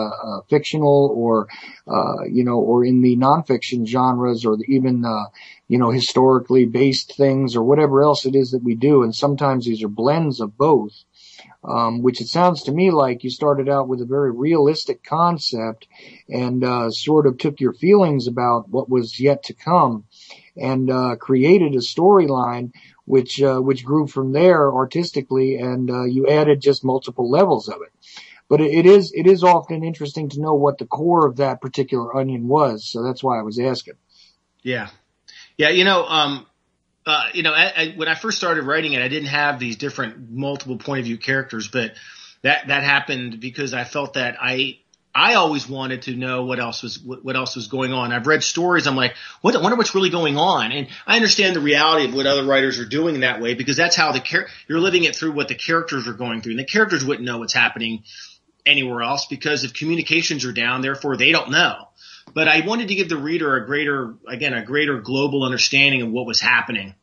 fictional or in the nonfiction genres or even historically based things or whatever else it is that we do. And sometimes these are blends of both, which it sounds to me like you started out with a very realistic concept and sort of took your feelings about what was yet to come and created a storyline which grew from there artistically, and you added just multiple levels of it. But it is often interesting to know what the core of that particular onion was, so that's why I was asking. Yeah. Yeah, when I first started writing it, I didn't have these different multiple point of view characters, but that happened because I felt that I always wanted to know what else was going on. I've read stories. I'm like, I wonder what's really going on. And I understand the reality of what other writers are doing in that way, because that's how you're living it through what the characters are going through. And the characters wouldn't know what's happening anywhere else because if communications are down, therefore they don't know. But I wanted to give the reader a greater global understanding of what was happening.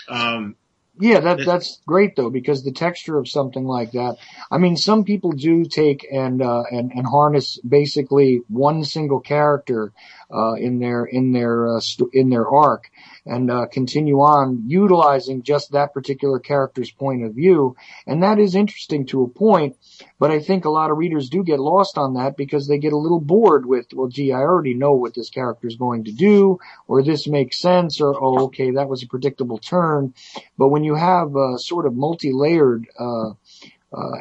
That's great though, because the texture of something like that. I mean, some people do take and harness basically one single character in their arc and continue on utilizing just that particular character's point of view, and that is interesting to a point. But I think a lot of readers do get lost on that because they get a little bored with, well, gee, I already know what this character is going to do, or this makes sense, or oh, okay, that was a predictable turn. But when you have sort of multi-layered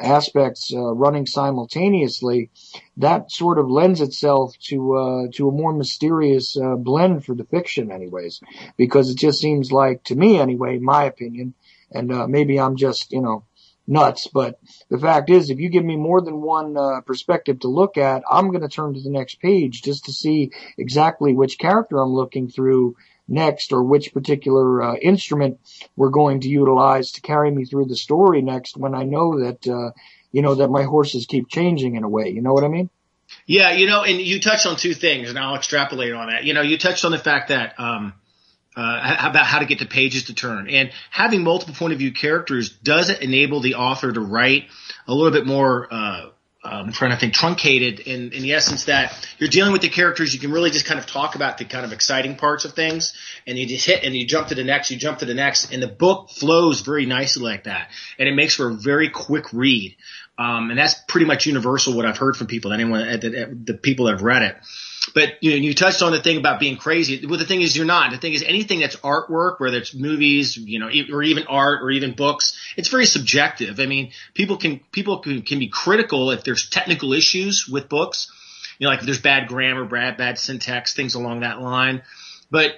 aspects running simultaneously, that sort of lends itself to a more mysterious blend for the fiction anyways, because it just seems like, to me anyway, my opinion, and maybe I'm just nuts, but the fact is, if you give me more than one perspective to look at, I'm going to turn to the next page just to see exactly which character I'm looking through next, or which particular instrument we're going to utilize to carry me through the story next, when I know that that my horses keep changing in a way. You know what I mean? Yeah, and you touched on two things, and I'll extrapolate on that. You touched on the fact that about how to get the pages to turn, and having multiple point of view characters doesn't enable the author to write a little bit more I'm trying to think, truncated in the essence that you're dealing with the characters. You can really just kind of talk about the kind of exciting parts of things, and you just hit and you jump to the next, and the book flows very nicely like that, and it makes for a very quick read. And that's pretty much universal what I've heard from people, the people that have read it. But you touched on the thing about being crazy. Well, the thing is, you're not. The thing is, anything that's artwork, whether it's movies, or even art, or even books, it's very subjective. I mean, people can be critical if there's technical issues with books, like if there's bad grammar, bad syntax, things along that line. But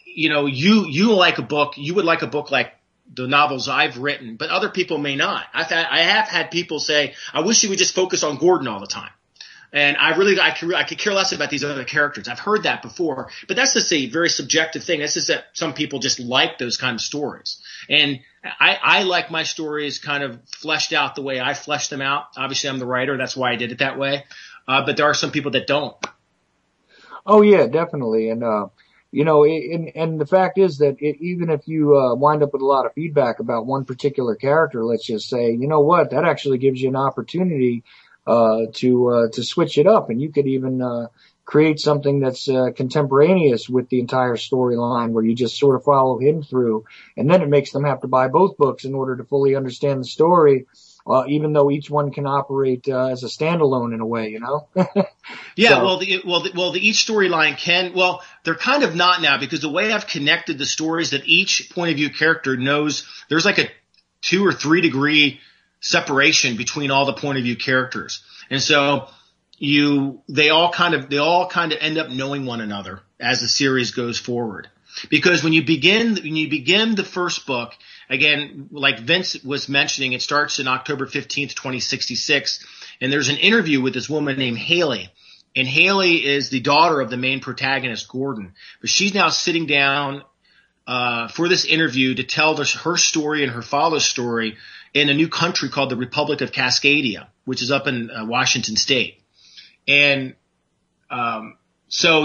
you like a book, you would like a book like the novels I've written, but other people may not. I have had people say, I wish you would just focus on Gordon all the time. And I could care less about these other characters. I've heard that before, but that's just a very subjective thing. That's just that some people just like those kind of stories. And I like my stories kind of fleshed out the way I flesh them out. Obviously, I'm the writer. That's why I did it that way. But there are some people that don't. Oh yeah, definitely. And, and the fact is that even if you wind up with a lot of feedback about one particular character, let's just say, you know what, that actually gives you an opportunity to switch it up, and you could even create something that's contemporaneous with the entire storyline, where you just sort of follow him through, and then it makes them have to buy both books in order to fully understand the story, even though each one can operate as a standalone in a way, you know. Yeah, So- well, each storyline can. Well, they're kind of not now, because the way I've connected the stories, that each point of view character knows there's like a 2 or 3 degree separation between all the point of view characters, and so they all kind of end up knowing one another as the series goes forward. Because when you begin the first book, again, like Vince was mentioning, it starts in October 15th, 2066, and there's an interview with this woman named Haley. And Haley is the daughter of the main protagonist, Gordon. But she's now sitting down for this interview to tell her story and her father's story in a new country called the Republic of Cascadia, which is up in Washington State. And so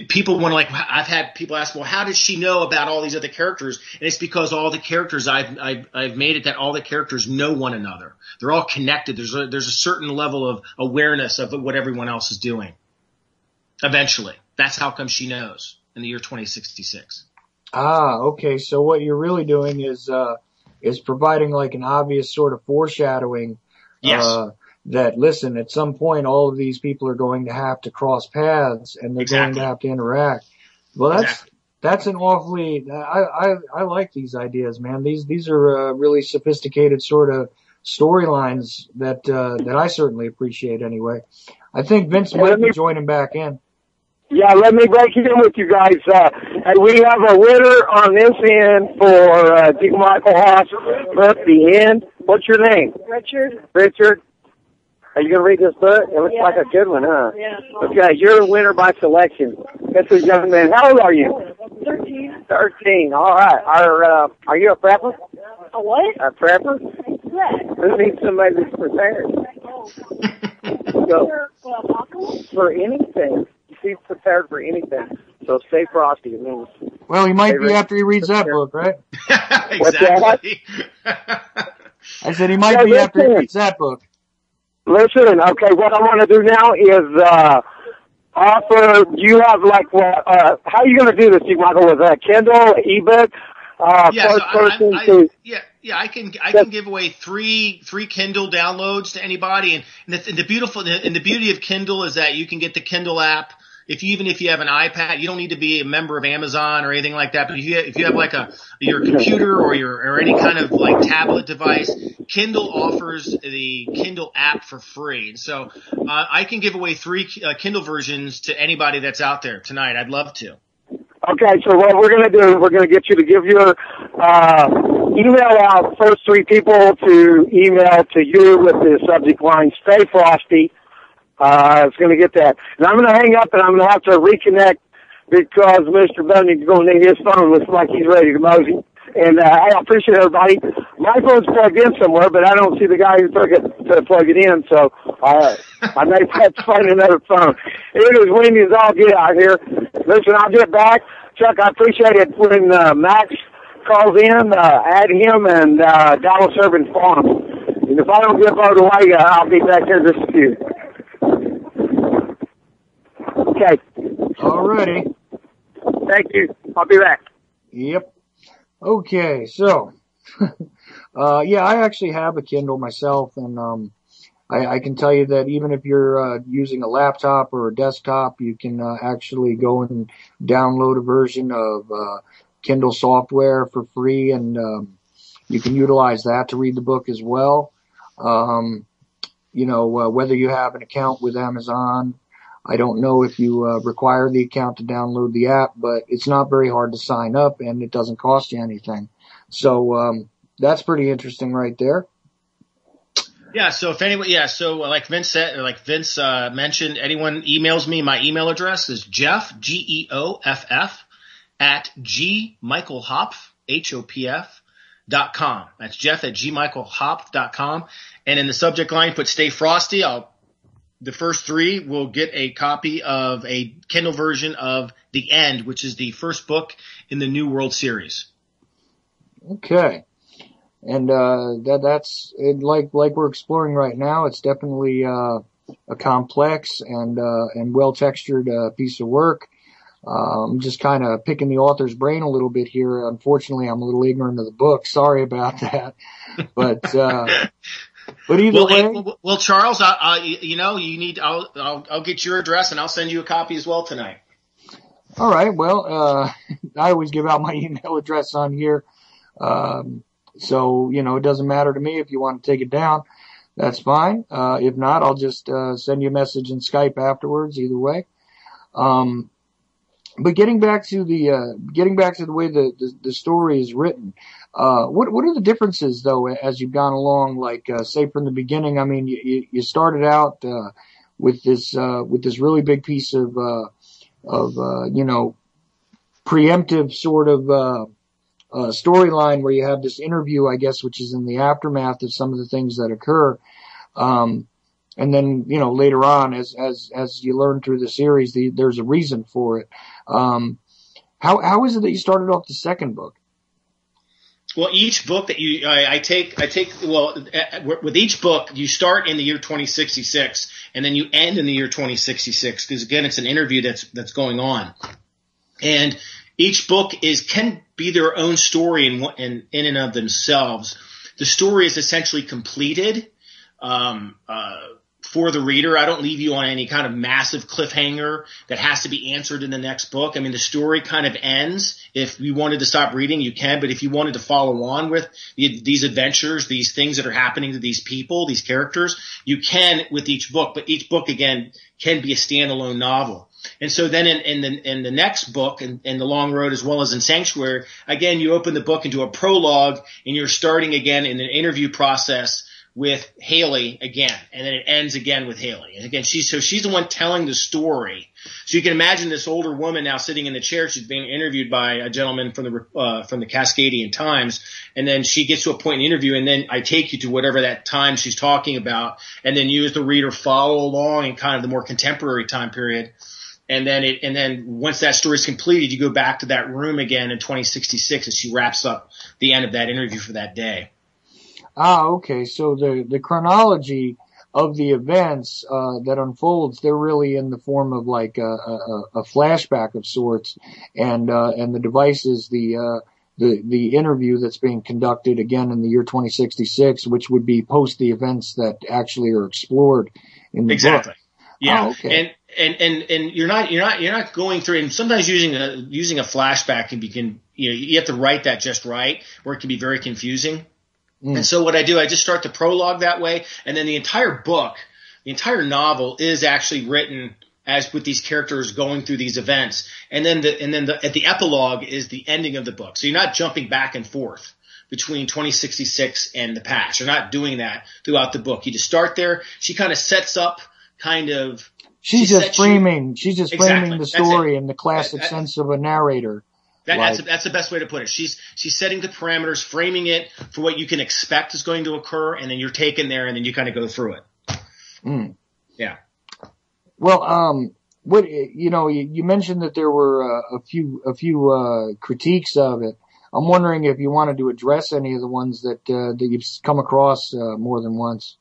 people want to, like, I've had people ask, well, how does she know about all these other characters? And it's because all the characters I've made it that all the characters know one another. They're all connected. There's a certain level of awareness of what everyone else is doing. Eventually, that's how come she knows in the year 2066. Ah, okay. So what you're really doing is providing like an obvious sort of foreshadowing. Yes. That, listen, at some point all of these people are going to have to cross paths, and they're Exactly. going to have to interact. Well, that's an awfully, I like these ideas, man. These are really sophisticated sort of storylines that I certainly appreciate anyway. I think Vince might be joining back in. Yeah, let me break it in with you guys. And we have a winner on this end for Deacon Michael Haas book, The End. What's your name? Richard. Are you going to read this book? It looks like a good one, huh? Yeah. Okay, you're a winner by selection. This is young man. How old are you? 13. 13. All right. Are you a prepper? A what? A prepper? Yeah. Who needs somebody that's prepared? So, for anything. He's prepared for anything. So stay frosty. I mean, Well, he might be after he reads that book, right? Exactly. I said he might be after he reads that book. Listen, okay, what I want to do now is offer, you have like, how are you going to do this, Michael, with a Kindle, ebook, I can give away three Kindle downloads to anybody, and the beauty of Kindle is that you can get the Kindle app. Even if you have an iPad, you don't need to be a member of Amazon or anything like that. But if you have like your computer or any kind of like tablet device, Kindle offers the Kindle app for free. And so I can give away 3 Kindle versions to anybody that's out there tonight. I'd love to. Okay, so what we're going to do, we're going to get you to give your email out, first 3 people to email to you with the subject line, Stay Frosty. It's going to get that. And I'm going to hang up, and I'm going to have to reconnect because Mr. Bunny's going to need his phone. Looks like he's ready to mosey. And I appreciate everybody. My phone's plugged in somewhere, but I don't see the guy who took it to plug it in, so I may have to find another phone. It is windy as all get out here. Listen, I'll get back. Chuck, I appreciate it when Max calls in. Add him and Dallas Urban Farm. And if I don't get voted away, I'll be back here just a few. Okay. Alrighty. Thank you. I'll be back. Yep. Okay, so, yeah, I actually have a Kindle myself, and I can tell you that even if you're using a laptop or a desktop, you can actually go and download a version of Kindle software for free, and you can utilize that to read the book as well. Whether you have an account with Amazon, I don't know if you require the account to download the app, but it's not very hard to sign up, and it doesn't cost you anything. So that's pretty interesting right there. Yeah. So if anyone, like Vince said, like Vince mentioned, anyone emails me, my email address is Jeff GEOFF at gmichaelhopf HOPF.com. That's Jeff at gmichaelhopf.com. And in the subject line, put Stay Frosty. The first 3 will get a copy of a Kindle version of The End, which is the first book in the New World series. Okay. And that's like we're exploring right now. It's definitely a complex and well-textured piece of work. I'm just kind of picking the author's brain a little bit here. Unfortunately, I'm a little ignorant of the book. Sorry about that. But either way. Well, Charles, I'll get your address and I'll send you a copy as well tonight. All right. Well, I always give out my email address on here. So, it doesn't matter to me if you want to take it down. That's fine. If not, I'll just send you a message in Skype afterwards, either way. But getting back to the way the story is written, what are the differences though as you've gone along? Like, say from the beginning, I mean, you started out, with this really big piece of preemptive sort of, storyline where you have this interview, I guess, which is in the aftermath of some of the things that occur. And then, later on, as you learn through the series, there's a reason for it. How is it that you started off the second book? Well, each book that with each book, you start in the year 2066 and then you end in the year 2066 because again, it's an interview that's going on. And each book can be their own story in and of themselves. The story is essentially completed, for the reader. I don't leave you on any kind of massive cliffhanger that has to be answered in the next book. I mean, the story kind of ends. If you wanted to stop reading, you can, but if you wanted to follow on with these adventures, these things that are happening to these people, these characters, you can with each book, but each book again can be a standalone novel. And so then in the next book, in The Long Road as well as in Sanctuary, again, you open the book into a prologue and you're starting again in an interview process with Haley again, and then it ends again with Haley. And again, she's the one telling the story. So you can imagine this older woman now sitting in the chair. She's being interviewed by a gentleman from the Cascadian Times, and then she gets to a point in the interview, and then I take you to whatever that time she's talking about, and then you as the reader follow along in kind of the more contemporary time period. And then once that story is completed, you go back to that room again in 2066 as she wraps up the end of that interview for that day. Okay. So the chronology of the events that unfolds, they're really in the form of like a flashback of sorts, and the device is the interview that's being conducted again in the year 2066, which would be post the events that actually are explored in the exactly. book. Yeah. Oh, okay. And you're not going through, and sometimes using a flashback you have to write that just right, or it can be very confusing. And so what I do, I just start the prologue that way, and then the entire book, the entire novel is actually written as with these characters going through these events. And then at the epilogue is the ending of the book. So you're not jumping back and forth between 2066 and the past. You're not doing that throughout the book. You just start there. She kind of sets up She's just framing the story in the classic sense of a narrator. That's the best way to put it. She's setting the parameters, framing it for what you can expect is going to occur, and then you're taken there, and then you kind of go through it. Yeah. Well, you mentioned that there were a few critiques of it. I'm wondering if you wanted to address any of the ones that you've come across more than once.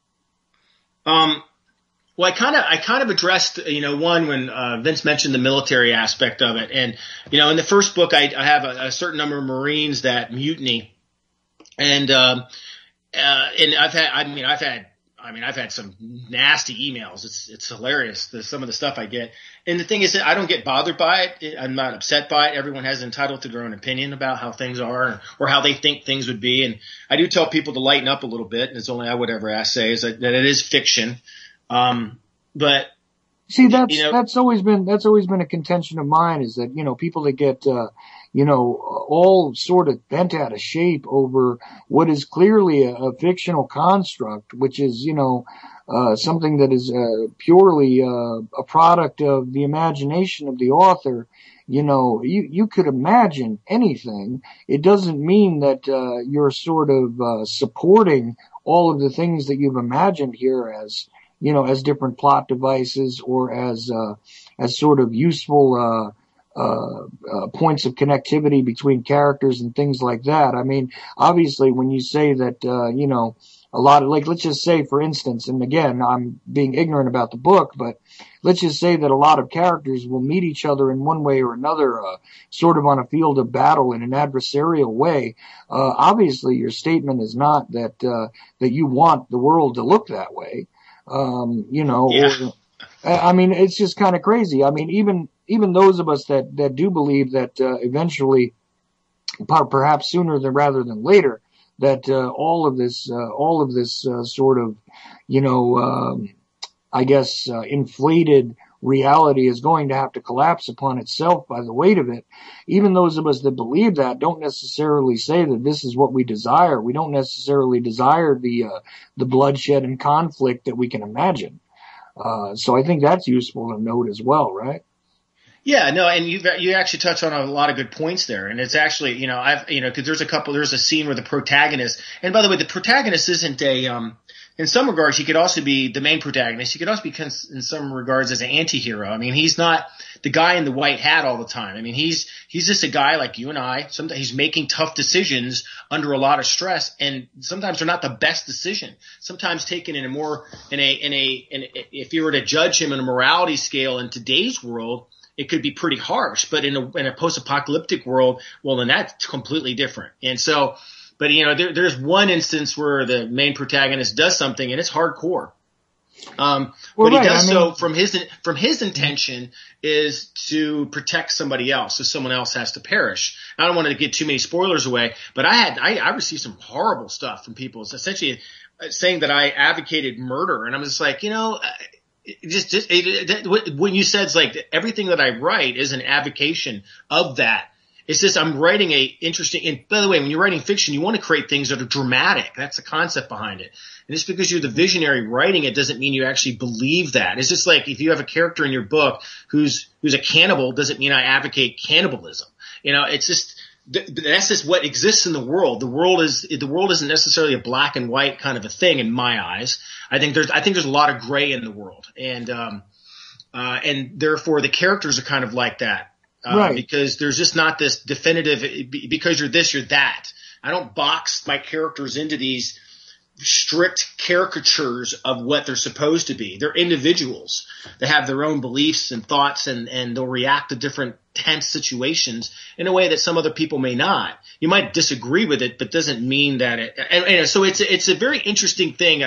Well, I kind of addressed, one when Vince mentioned the military aspect of it. And, in the first book, I have a certain number of Marines that mutiny. And I've had some nasty emails. It's hilarious, some of the stuff I get. And the thing is that I don't get bothered by it. I'm not upset by it. Everyone has entitled to their own opinion about how things are or how they think things would be. And I do tell people to lighten up a little bit. And it's only I would ever say is that it is fiction. But see, that's always been a contention of mine, is that, people that get, all sort of bent out of shape over what is clearly a fictional construct, which is, something that is, purely, a product of the imagination of the author. You could imagine anything. It doesn't mean that, you're sort of, supporting all of the things that you've imagined here as different plot devices or as sort of useful, points of connectivity between characters and things like that. I mean, obviously when you say that, a lot of, like, let's just say, for instance, and again, I'm being ignorant about the book, but let's just say that a lot of characters will meet each other in one way or another, sort of on a field of battle in an adversarial way. Obviously your statement is not that you want the world to look that way. Or, I mean, it's just kind of crazy. I mean, even those of us that do believe that, eventually, perhaps sooner than rather than later, that all of this sort of, inflated reality is going to have to collapse upon itself by the weight of it. Even those of us that believe that don't necessarily say that this is what we desire. We don't necessarily desire the bloodshed and conflict that we can imagine. So I think that's useful to note as well, right? Yeah, no, and you actually touch on a lot of good points there, and it's actually, because there's a scene where the protagonist, and by the way, the protagonist isn't in some regards, he could also be the main protagonist. He could also be in some regards as an anti-hero. I mean, he's not the guy in the white hat all the time. I mean, he's just a guy like you and I. Sometimes he's making tough decisions under a lot of stress, and sometimes they're not the best decision. Sometimes taken if you were to judge him in a morality scale in today's world, it could be pretty harsh, but in a post-apocalyptic world, well, then that's completely different. And so, but there's one instance where the main protagonist does something and it's hardcore. But he does so from his intention is to protect somebody else, so someone else has to perish. I don't want to get too many spoilers away, but I received some horrible stuff from people. It's essentially saying that I advocated murder, and I'm just like, when you said it's like everything that I write is an advocation of that. It's just I'm writing and by the way, when you're writing fiction, you want to create things that are dramatic. That's the concept behind it. And just because you're the visionary writing it doesn't mean you actually believe that. It's just like if you have a character in your book who's a cannibal, doesn't mean I advocate cannibalism. It's just that's just what exists in the world. The world isn't necessarily a black and white kind of a thing in my eyes. I think there's a lot of gray in the world, and therefore the characters are kind of like that. Right. Because there's just not this definitive, because you're this, you're that. I don't box my characters into these strict caricatures of what they're supposed to be. They're individuals that have their own beliefs and thoughts, and they'll react to different tense situations in a way that some other people may not. You might disagree with it, but doesn't mean that so it's a very interesting thing.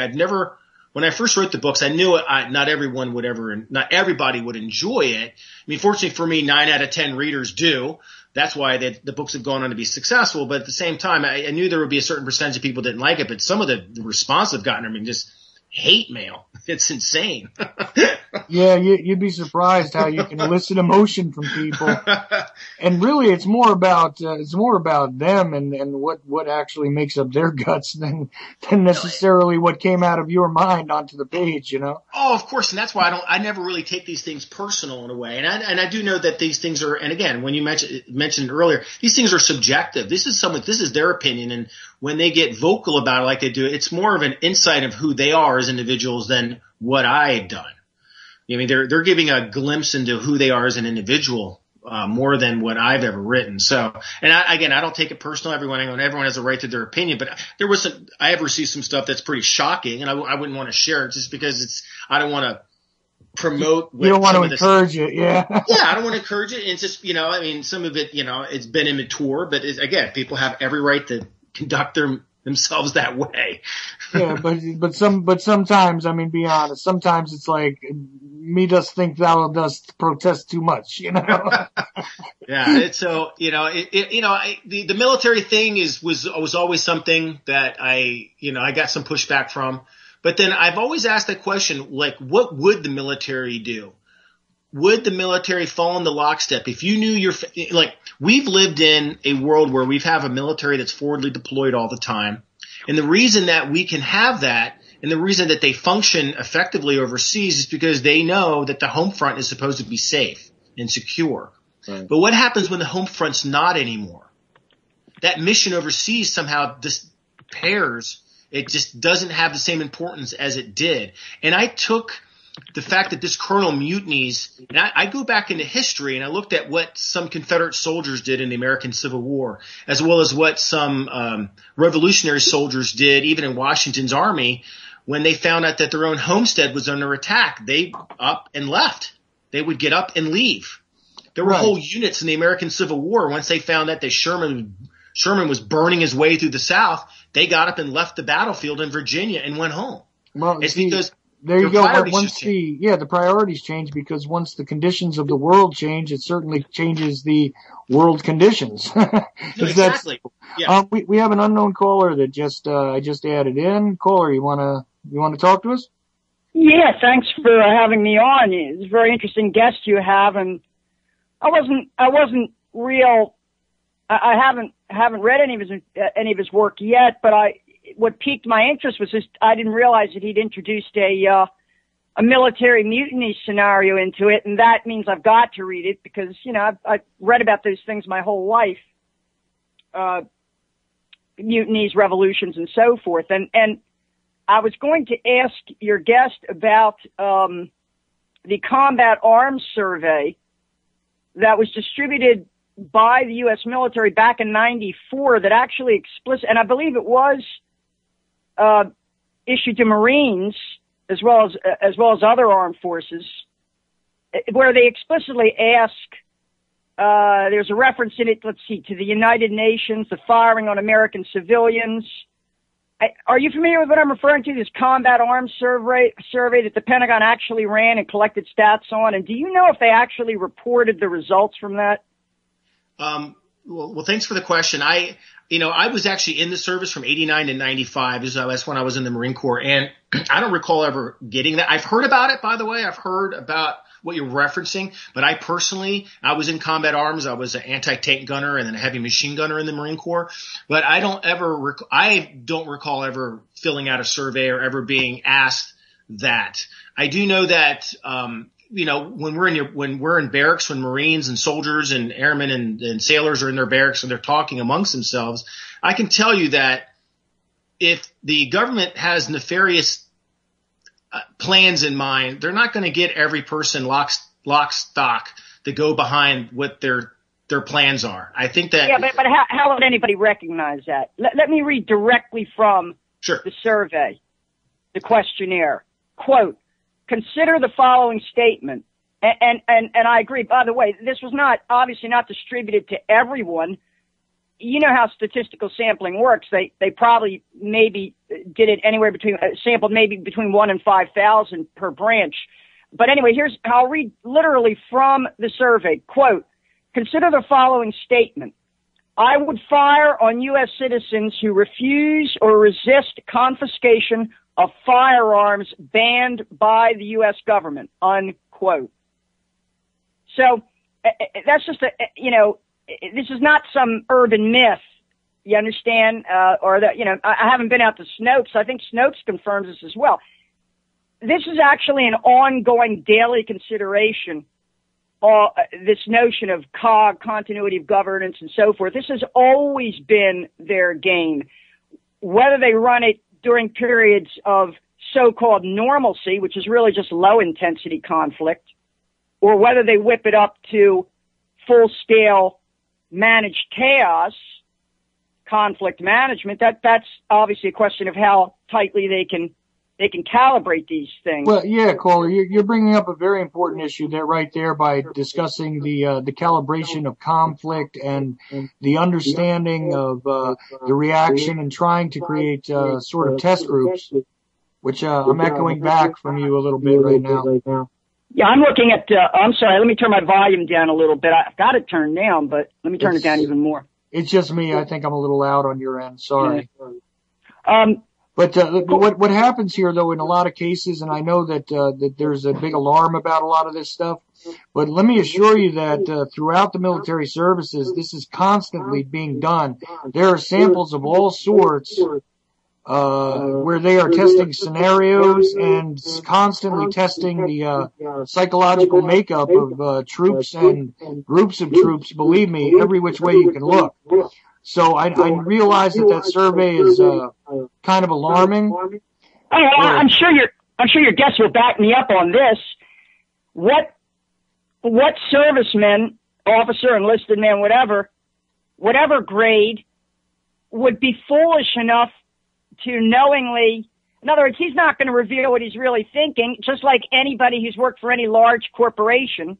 When I first wrote the books, I knew not everybody would enjoy it. I mean, fortunately for me, 9 out of 10 readers do. That's why the books have gone on to be successful. But at the same time, I knew there would be a certain percentage of people that didn't like it. But some of the response I've gotten, I mean, just hate mail. It's insane. Yeah, you'd be surprised how you can elicit emotion from people. And really, it's more about them and what actually makes up their guts than necessarily what came out of your mind onto the page, Oh, of course, and that's why I never really take these things personal in a way. And I do know that these things are, and again, when you mentioned earlier, these things are subjective. This is their opinion, and when they get vocal about it like they do, it's more of an insight of who they are as individuals than what I had done. I mean, they're giving a glimpse into who they are as an individual, more than what I've ever written. So, and I don't take it personal. Everyone has a right to their opinion, but I have received some stuff that's pretty shocking, and I wouldn't want to share it just because I don't want to promote. You don't want to encourage it, yeah. Yeah, I don't want to encourage it. It's just, some of it, it's been immature, but again, people have every right to conduct themselves that way. Yeah, but sometimes, I mean, be honest, sometimes it's like, me dost think thou dost protest too much, Yeah, it's so, the military thing was always something that I got some pushback from. But then I've always asked that question, like, what would the military do? Would the military fall in the lockstep? If you knew we've lived in a world where we have a military that's forwardly deployed all the time. And the reason that we can have that, and the reason that they function effectively overseas, is because they know that the home front is supposed to be safe and secure. Right. But what happens when the home front's not anymore? That mission overseas somehow disappears. It just doesn't have the same importance as it did. And I took the fact that this colonel mutinies, and I go back into history and I looked at what some Confederate soldiers did in the American Civil War, as well as what some Revolutionary soldiers did, even in Washington's army, when they found out that their own homestead was under attack. They up and left. They would get up and leave. There were whole units in the American Civil War. Once they found out that Sherman was burning his way through the South, they got up and left the battlefield in Virginia and went home. Well, it's because there you go. Once the priorities change, because once the conditions of the world change, it certainly changes the world conditions. Exactly. Yeah. We have an unknown caller that I just added in. Caller, you wanna talk to us? Yeah, thanks for having me on. It's a very interesting guest you have, and I wasn't real. I haven't read any of his work yet, but what piqued my interest was just I didn't realize that he'd introduced a military mutiny scenario into it, and that means I've got to read it because I've read about those things my whole life, mutinies, revolutions, and so forth. And I was going to ask your guest about the Combat Arms Survey that was distributed by the U.S. military back in '94 that actually and I believe it was issued to Marines as well as other armed forces, where they explicitly ask. There's a reference in it. Let's see, to the United Nations, the firing on American civilians. Are you familiar with what I'm referring to? This Combat Arms Survey that the Pentagon actually ran and collected stats on. And do you know if they actually reported the results from that? Well, thanks for the question. I was actually in the service from 89 to 95. That's when I was in the Marine Corps. And I don't recall ever getting that. I've heard about it, by the way. I've heard about what you're referencing. But I was in combat arms. I was an anti-tank gunner and then a heavy machine gunner in the Marine Corps. But I don't recall ever filling out a survey or ever being asked that. I do know that, when we're in barracks, when Marines and soldiers and airmen and sailors are in their barracks and they're talking amongst themselves, I can tell you that if the government has nefarious plans in mind, they're not going to get every person lock stock to go behind what their plans are. I think that. Yeah, but how would anybody recognize that? Let me read directly from the survey, the questionnaire. Quote, consider the following statement. And I agree. By the way, this was obviously not distributed to everyone. You know how statistical sampling works. They probably maybe did it anywhere sampled maybe between 1 and 5,000 per branch. But anyway, I'll read literally from the survey. Quote, consider the following statement. I would fire on U.S. citizens who refuse or resist confiscation of firearms banned by the U.S. government, unquote. So that's just this is not some urban myth, you understand, or that, I haven't been out to Snopes. I think Snopes confirms this as well. This is actually an ongoing daily consideration, this notion of COG, continuity of governance and so forth. This has always been their game. Whether they run it during periods of so-called normalcy, which is really just low-intensity conflict, or whether they whip it up to full-scale managed chaos, conflict management, that's obviously a question of how tightly they can calibrate these things. Well, yeah, Caller, you're bringing up a very important issue there, right there, by discussing the calibration of conflict and the understanding of the reaction and trying to create sort of test groups, which I'm echoing back from you a little bit right now. Yeah, I'm looking at, I'm sorry, let me turn my volume down a little bit. I've got it turned down, but let me turn it down even more. It's just me. I think I'm a little loud on your end. Sorry. But what happens here, though, in a lot of cases, and I know that there's a big alarm about a lot of this stuff, but let me assure you that throughout the military services, this is constantly being done. There are samples of all sorts where they are testing scenarios and constantly testing the psychological makeup of troops and groups of troops, believe me, every which way you can look. So I realize that survey is kind of alarming. I'm sure I'm sure your guests will back me up on this. What serviceman, officer, enlisted man, whatever grade, would be foolish enough to knowingly, in other words, he's not going to reveal what he's really thinking, just like anybody who's worked for any large corporation.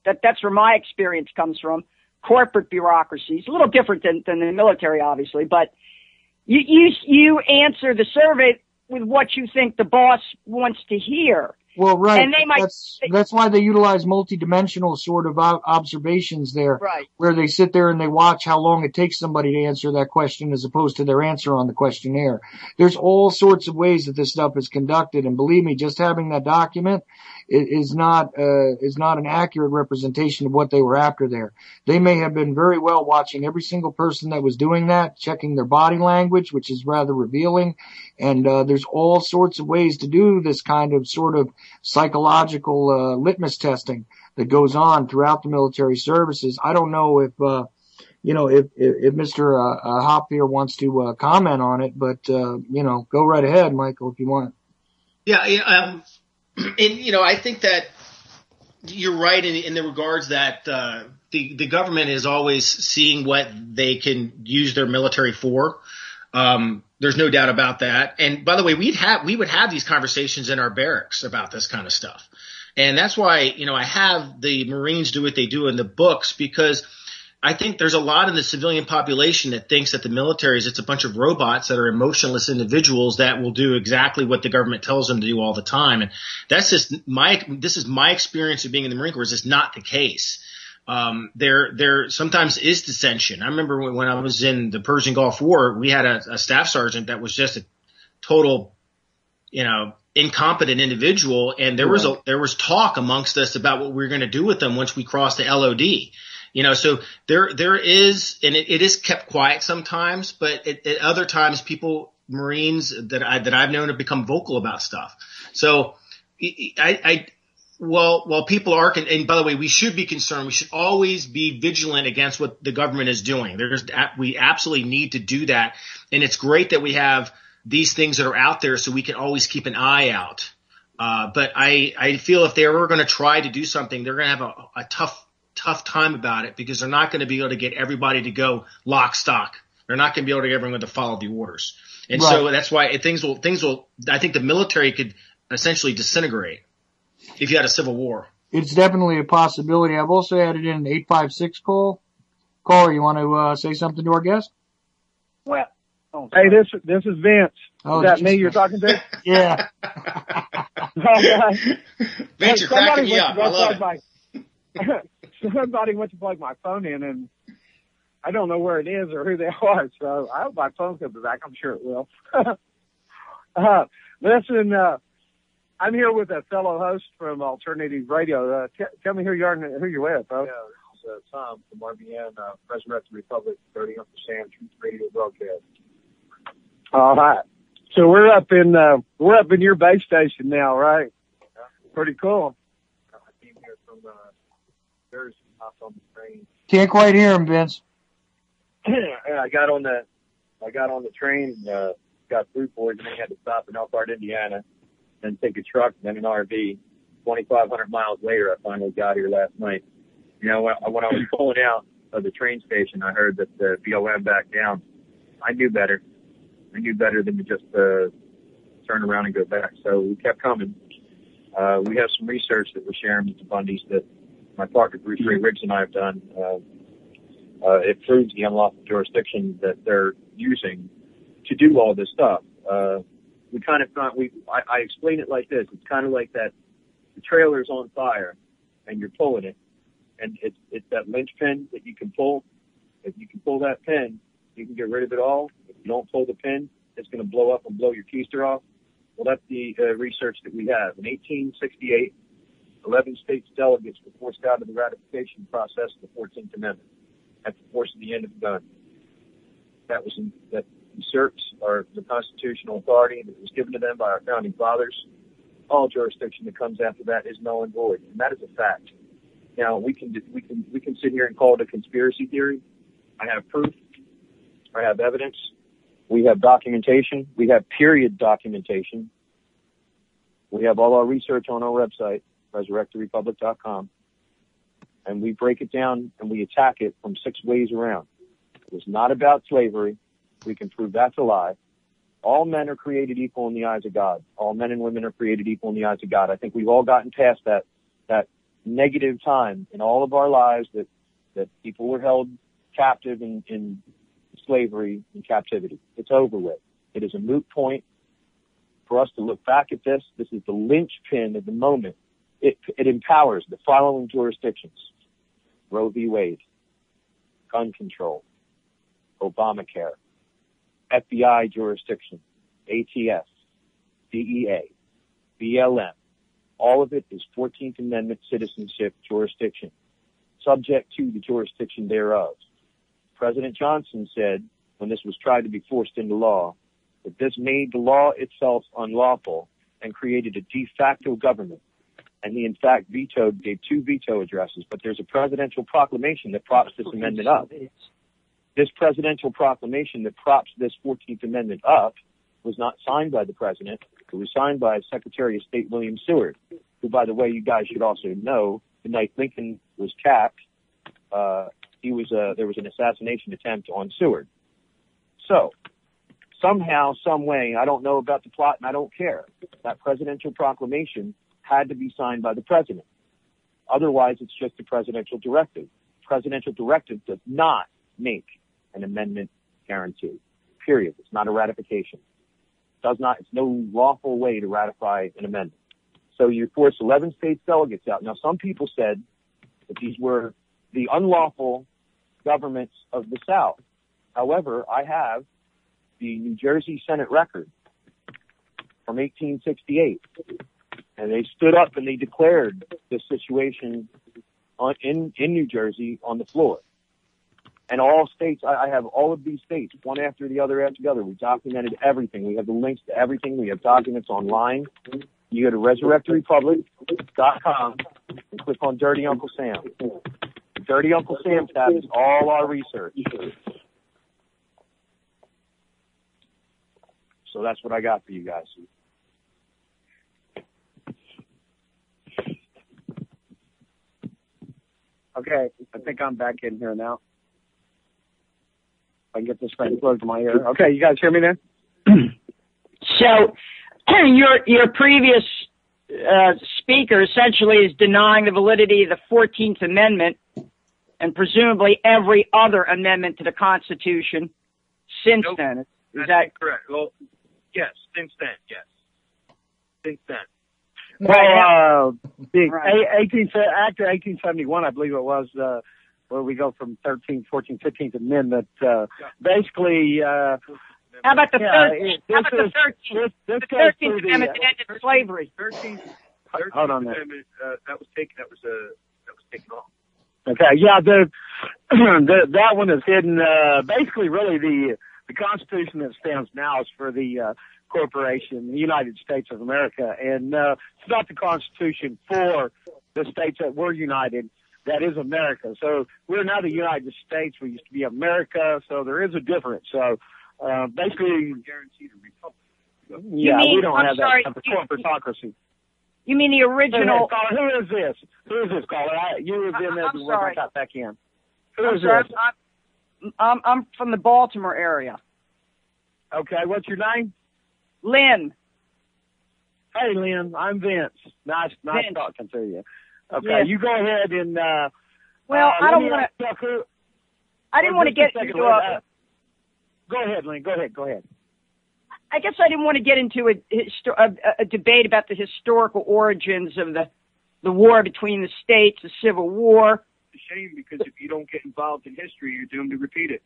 That's where my experience comes from. Corporate bureaucracies, a little different than the military, obviously, but you answer the survey with what you think the boss wants to hear. Well, right. And they might, that's why they utilize multidimensional sort of observations there, right, where they sit there and they watch how long it takes somebody to answer that question as opposed to their answer on the questionnaire. There's all sorts of ways that this stuff is conducted, and believe me, just having that document is not an accurate representation of what they were after there. They may have been very well watching every single person that was doing that, checking their body language, which is rather revealing. And there's all sorts of ways to do this kind of sort of psychological litmus testing that goes on throughout the military services. I don't know if if Mr. Hop here wants to comment on it, but go right ahead, Michael, if you want. Yeah. And, I think that you're right in the regards that the government is always seeing what they can use their military for. There's no doubt about that. And by the way, we would have these conversations in our barracks about this kind of stuff. And that's why, I have the Marines do what they do in the books, because I think there's a lot in the civilian population that thinks that the military it's a bunch of robots that are emotionless individuals that will do exactly what the government tells them to do all the time. And that's just this is my experience of being in the Marine Corps. Is just not the case. There sometimes is dissension. I remember when I was in the Persian Gulf War, we had a staff sergeant that was just a total, incompetent individual. And there was talk amongst us about what we were going to do with them once we crossed the LOD. So there is, and it is kept quiet sometimes, but at other times Marines that I've known have become vocal about stuff. So while people are, and by the way, we should be concerned. We should always be vigilant against what the government is doing. We absolutely need to do that. And it's great that we have these things that are out there so we can always keep an eye out. But I feel if they were going to try to do something, they're going to have a tough time about it, because they're not going to be able to get everybody to go lock stock. They're not going to be able to get everyone to follow the orders. And right. So that's why things will, I think the military could essentially disintegrate if you had a civil war. It's definitely a possibility. I've also added in an 856 call. Caller, you want to say something to our guest? Well, hey, this is Vince. Oh, is that me you're talking to? Yeah. Vince, you're cracking me up. I love it. Somebody went to plug my phone in, and I don't know where it is or who they are, so I hope my phone comes back. I'm sure it will. Listen, I'm here with a fellow host from Alternative Radio. Tell me who you are and who you're with, bro. Yeah, this is Tom from RBN, President of the Republic, 30 up the Sam Truth Radio broadcast. All right. So we're up in your base station now, right? Yeah. Pretty cool. I came here from Jersey, hopped on the train. Can't quite hear him, Vince. Yeah, I got on the train, got food for it, and then had to stop in Elkhart, Indiana, then take a truck, then an RV. 2,500 miles later, I finally got here last night. When I was pulling out of the train station, I heard that the BLM backed down. I knew better. I knew better than to just turn around and go back. So we kept coming. We have some research that we're sharing with the Bundys that my partner Bruce Ray Riggs and I have done. It proves the unlawful jurisdiction that they're using to do all this stuff. We kind of I explain it like this. It's kind of like that the trailer's on fire and you're pulling it, and it's that linchpin that you can pull. If you can pull that pin, you can get rid of it all. If you don't pull the pin, it's going to blow up and blow your keister off. Well, that's the research that we have. In 1868, 11 states delegates were forced out of the ratification process of the 14th Amendment at the force of the end of the gun. That usurps the constitutional authority that was given to them by our founding fathers. All jurisdiction that comes after that is null and void, and that is a fact. Now we can sit here and call it a conspiracy theory. I have proof. I have evidence. We have documentation. We have period documentation. We have all our research on our website, resurrecttherepublic.com, and we break it down and we attack it from 6 ways around. It was not about slavery. We can prove that's a lie. All men are created equal in the eyes of God. All men and women are created equal in the eyes of God. I think we've all gotten past that negative time in all of our lives that people were held captive in slavery and captivity. It's over with. It is a moot point for us to look back at this. This is the linchpin of the moment. It empowers the following jurisdictions: Roe v. Wade, gun control, Obamacare, FBI jurisdiction, ATF, DEA, BLM. All of it is 14th Amendment citizenship jurisdiction, subject to the jurisdiction thereof. President Johnson said, when this was tried to be forced into law, that this made the law itself unlawful and created a de facto government. And he, in fact, gave 2 veto addresses. But there's a presidential proclamation that props this amendment up. This presidential proclamation that props this 14th Amendment up was not signed by the president. It was signed by Secretary of State William Seward, who, by the way, you guys should also know, the night Lincoln was capped, there was an assassination attempt on Seward. So, somehow, some way, I don't know about the plot and I don't care, that presidential proclamation had to be signed by the president. Otherwise, it's just a presidential directive. Presidential directive does not make an amendment guarantee. Period. It's not a ratification. It's no lawful way to ratify an amendment. So you force 11 state delegates out. Now, some people said that these were the unlawful governments of the South. However, I have the New Jersey Senate record from 1868. And they stood up and they declared the situation in New Jersey on the floor. And all states, I have all of these states, one after the other after the other. We documented everything. We have the links to everything. We have documents online. You go to resurrecttherepublic.com and click on Dirty Uncle Sam. The Dirty Uncle Sam tab is all our research. So that's what I got for you guys. Okay, I think I'm back in here now. I can get this thing close to my ear. Okay, you guys hear me then? So, your previous speaker essentially is denying the validity of the 14th Amendment and presumably every other amendment to the Constitution since then. Is that correct? Well, yes, since then, yes. Since then. Well, after 1871, I believe it was, where we go from 13th, 14th, 15th Amendment. Basically, how about the 13th? How about the 13th? The 13th Amendment that ended slavery. 13th Hold on there. Amendment, that was taken off. Okay, yeah, that one is hidden. Basically, really, the Constitution that stands now is for the corporation, the United States of America, and it's not the Constitution for the states that were united. That is America. So we're now the United States. We used to be America, so there is a difference. So basically, guaranteed a republic. Yeah, we don't have that type of corporatocracy. You mean the original? Caller, who is this? Who is this caller? You was in there when I got back in. Who is this? I'm from the Baltimore area. Okay, what's your name? Lynn. Hey, Lynn, I'm Vince. Nice Vince. Talking to you. Okay, yes. You go ahead and. Well, I don't want to. I didn't want to get into a. Go ahead, Lynn. Go ahead. I guess I didn't want to get into a debate about the historical origins of the war between the states, the Civil War. It's a shame because if you don't get involved in history, you're doomed to repeat it.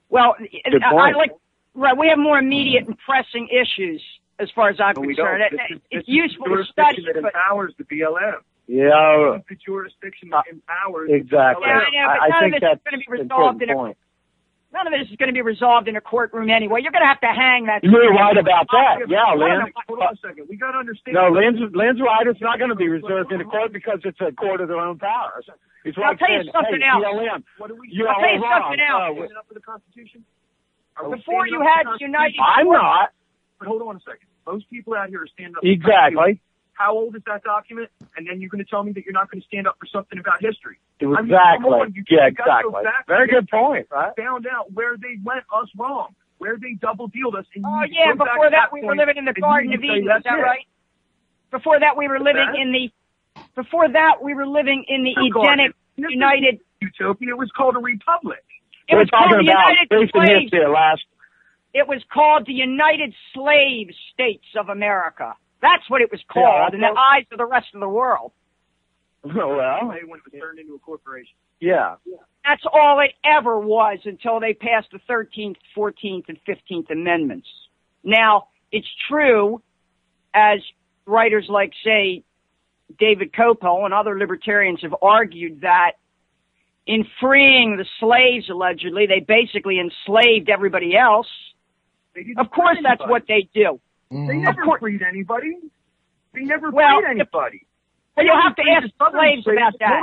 Well, right. We have more immediate and pressing issues as far as I'm concerned. It's useful to study, but empowers the BLM. Yeah. The jurisdiction that empowers. Exactly. Yeah, I know, but I think that's going to be resolved none of this is going to be resolved in a courtroom anyway. You're going to have to hang that. You're right about that. Yeah, Lynn. Hold on a second. We got to understand. No, Lynn's right. It's not going to be reserved in a court because it's a court of their own power. It's I'll tell you something else. BLM, I'll tell you something else. Standing up for the Constitution? Before you had United. I'm not. But hold on a second. Most people out here are standing up. Exactly. How old is that document? And then you're going to tell me that you're not going to stand up for something about history. Exactly. You exactly. Very good point, right? Found out where they went us wrong, where they double-dealed us. And before that we were living in the Garden of Eden, is that right? Before that we were living in the Edenic United Utopia. It was called a republic. It was called the United Slaves. It was called the United Slave States of America. That's what it was called in the eyes of the rest of the world. Well, when it was turned into a corporation. Yeah. That's all it ever was until they passed the 13th, 14th, and 15th Amendments. Now, it's true, as writers like, say, David Kopel and other libertarians have argued, that in freeing the slaves, allegedly, they basically enslaved everybody else. Of course, that's what they do. They never freed anybody. They never freed anybody. Well, you'll have to ask the slaves about that.